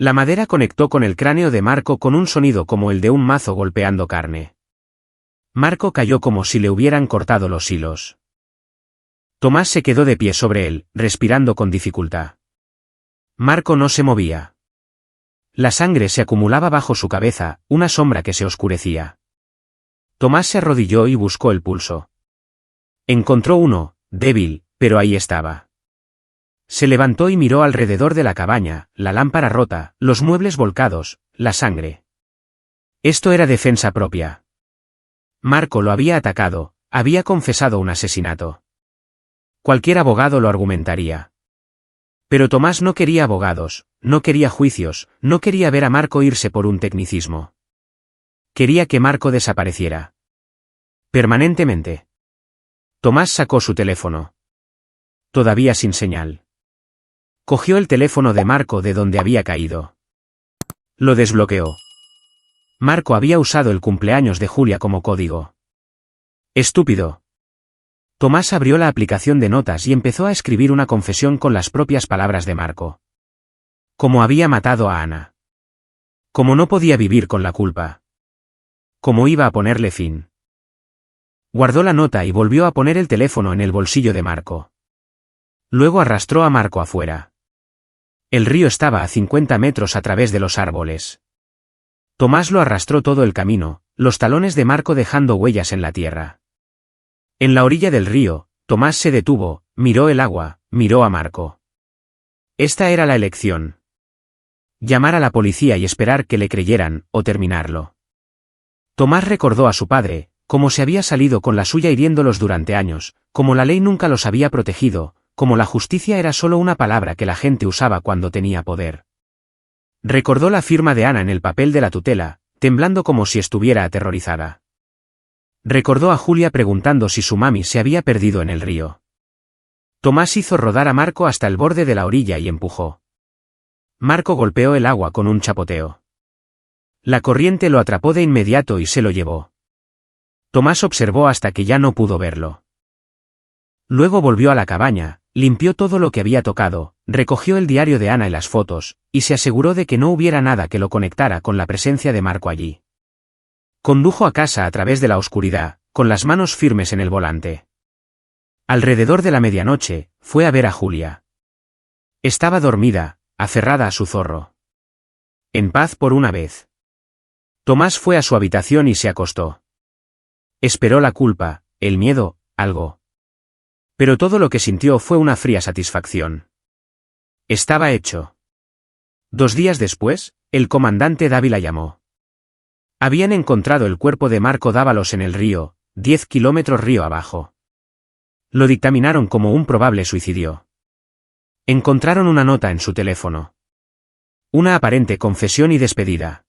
La madera conectó con el cráneo de Marco con un sonido como el de un mazo golpeando carne. Marco cayó como si le hubieran cortado los hilos. Tomás se quedó de pie sobre él, respirando con dificultad. Marco no se movía. La sangre se acumulaba bajo su cabeza, una sombra que se oscurecía. Tomás se arrodilló y buscó el pulso. Encontró uno, débil, pero ahí estaba. Se levantó y miró alrededor de la cabaña, la lámpara rota, los muebles volcados, la sangre. Esto era defensa propia. Marco lo había atacado, había confesado un asesinato. Cualquier abogado lo argumentaría. Pero Tomás no quería abogados, no quería juicios, no quería ver a Marco irse por un tecnicismo. Quería que Marco desapareciera. Permanentemente. Tomás sacó su teléfono. Todavía sin señal. Cogió el teléfono de Marco de donde había caído. Lo desbloqueó. Marco había usado el cumpleaños de Julia como código. Estúpido. Tomás abrió la aplicación de notas y empezó a escribir una confesión con las propias palabras de Marco. Cómo había matado a Ana. Cómo no podía vivir con la culpa. Cómo iba a ponerle fin. Guardó la nota y volvió a poner el teléfono en el bolsillo de Marco. Luego arrastró a Marco afuera. El río estaba a 50 metros a través de los árboles. Tomás lo arrastró todo el camino, los talones de Marco dejando huellas en la tierra. En la orilla del río, Tomás se detuvo, miró el agua, miró a Marco. Esta era la elección. Llamar a la policía y esperar que le creyeran, o terminarlo. Tomás recordó a su padre, cómo se había salido con la suya hiriéndolos durante años, como la ley nunca los había protegido, como la justicia era solo una palabra que la gente usaba cuando tenía poder. Recordó la firma de Ana en el papel de la tutela, temblando como si estuviera aterrorizada. Recordó a Julia preguntando si su mami se había perdido en el río. Tomás hizo rodar a Marco hasta el borde de la orilla y empujó. Marco golpeó el agua con un chapoteo. La corriente lo atrapó de inmediato y se lo llevó. Tomás observó hasta que ya no pudo verlo. Luego volvió a la cabaña, limpió todo lo que había tocado, recogió el diario de Ana y las fotos, y se aseguró de que no hubiera nada que lo conectara con la presencia de Marco allí. Condujo a casa a través de la oscuridad, con las manos firmes en el volante. Alrededor de la medianoche, fue a ver a Julia. Estaba dormida, aferrada a su zorro. En paz por una vez. Tomás fue a su habitación y se acostó. Esperó la culpa, el miedo, algo. Pero todo lo que sintió fue una fría satisfacción. Estaba hecho. 2 días después, el comandante Dávila llamó. Habían encontrado el cuerpo de Marco Dávalos en el río, 10 kilómetros río abajo. Lo dictaminaron como un probable suicidio. Encontraron una nota en su teléfono. Una aparente confesión y despedida.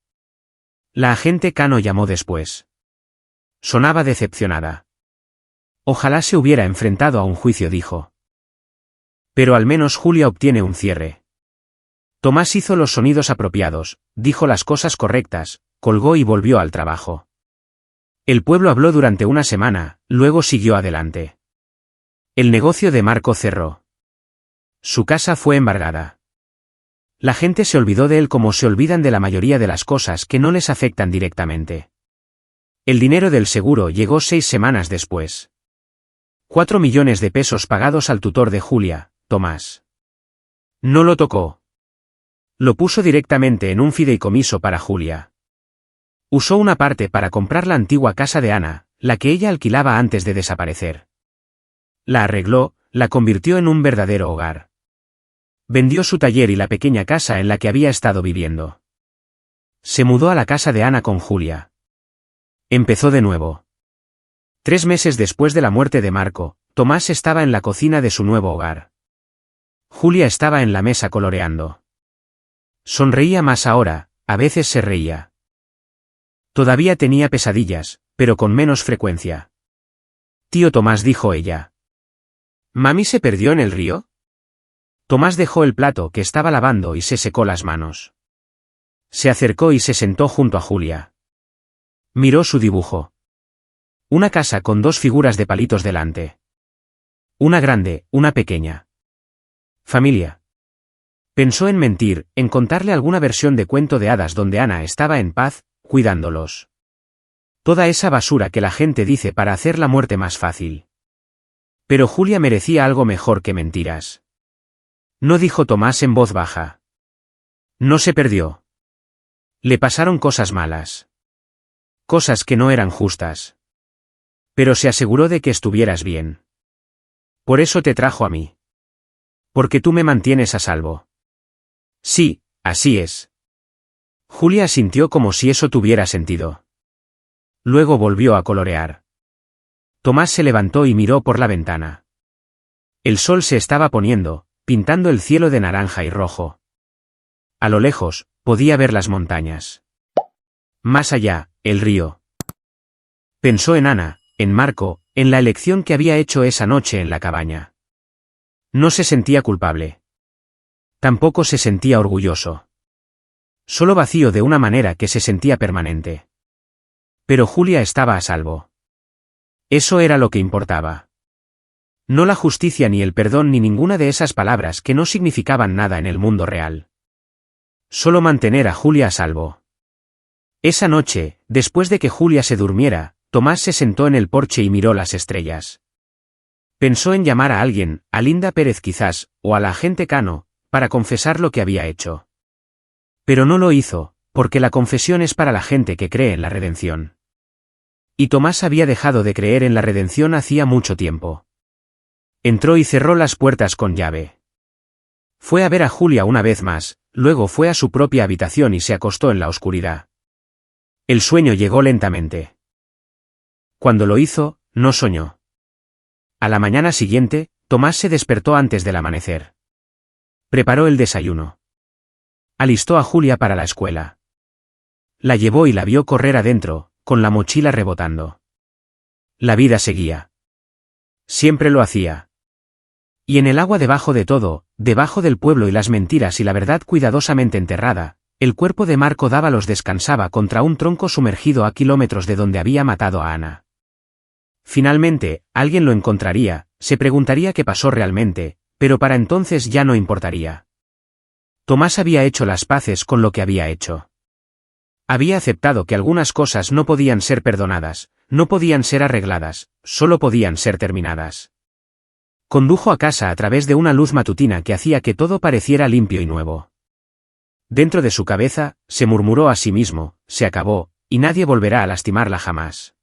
La agente Cano llamó después. Sonaba decepcionada. Ojalá se hubiera enfrentado a un juicio, dijo. Pero al menos Julia obtiene un cierre. Tomás hizo los sonidos apropiados, dijo las cosas correctas, colgó y volvió al trabajo. El pueblo habló durante una semana, luego siguió adelante. El negocio de Marco cerró. Su casa fue embargada. La gente se olvidó de él como se olvidan de la mayoría de las cosas que no les afectan directamente. El dinero del seguro llegó 6 semanas después. 4 millones de pesos pagados al tutor de Julia, Tomás. No lo tocó. Lo puso directamente en un fideicomiso para Julia. Usó una parte para comprar la antigua casa de Ana, la que ella alquilaba antes de desaparecer. La arregló, la convirtió en un verdadero hogar. Vendió su taller y la pequeña casa en la que había estado viviendo. Se mudó a la casa de Ana con Julia. Empezó de nuevo. 3 meses después de la muerte de Marco, Tomás estaba en la cocina de su nuevo hogar. Julia estaba en la mesa coloreando. Sonreía más ahora, a veces se reía. Todavía tenía pesadillas, pero con menos frecuencia. Tío Tomás, dijo ella. ¿Mami se perdió en el río? Tomás dejó el plato que estaba lavando y se secó las manos. Se acercó y se sentó junto a Julia. Miró su dibujo. Una casa con 2 figuras de palitos delante. Una grande, una pequeña. Familia. Pensó en mentir, en contarle alguna versión de cuento de hadas donde Ana estaba en paz, cuidándolos. Toda esa basura que la gente dice para hacer la muerte más fácil. Pero Julia merecía algo mejor que mentiras. No, dijo Tomás en voz baja. No se perdió. Le pasaron cosas malas. Cosas que no eran justas. Pero se aseguró de que estuvieras bien. Por eso te trajo a mí. Porque tú me mantienes a salvo. Sí, así es. Julia asintió como si eso tuviera sentido. Luego volvió a colorear. Tomás se levantó y miró por la ventana. El sol se estaba poniendo, pintando el cielo de naranja y rojo. A lo lejos, podía ver las montañas. Más allá, el río. Pensó en Ana, en Marco, en la elección que había hecho esa noche en la cabaña. No se sentía culpable. Tampoco se sentía orgulloso. Solo vacío de una manera que se sentía permanente. Pero Julia estaba a salvo. Eso era lo que importaba. No la justicia ni el perdón ni ninguna de esas palabras que no significaban nada en el mundo real. Solo mantener a Julia a salvo. Esa noche, después de que Julia se durmiera, Tomás se sentó en el porche y miró las estrellas. Pensó en llamar a alguien, a Linda Pérez quizás, o a la agente Cano, para confesar lo que había hecho. Pero no lo hizo, porque la confesión es para la gente que cree en la redención. Y Tomás había dejado de creer en la redención hacía mucho tiempo. Entró y cerró las puertas con llave. Fue a ver a Julia una vez más, luego fue a su propia habitación y se acostó en la oscuridad. El sueño llegó lentamente. Cuando lo hizo, no soñó. A la mañana siguiente, Tomás se despertó antes del amanecer. Preparó el desayuno. Alistó a Julia para la escuela. La llevó y la vio correr adentro, con la mochila rebotando. La vida seguía. Siempre lo hacía. Y en el agua debajo de todo, debajo del pueblo y las mentiras y la verdad cuidadosamente enterrada, el cuerpo de Marco Dávalos descansaba contra un tronco sumergido a kilómetros de donde había matado a Ana. Finalmente, alguien lo encontraría, se preguntaría qué pasó realmente, pero para entonces ya no importaría. Tomás había hecho las paces con lo que había hecho. Había aceptado que algunas cosas no podían ser perdonadas, No podían ser arregladas, solo podían ser terminadas. Condujo a casa a través de una luz matutina que hacía que todo pareciera limpio y nuevo. Dentro de su cabeza, se murmuró a sí mismo, se acabó, y nadie volverá a lastimarla jamás.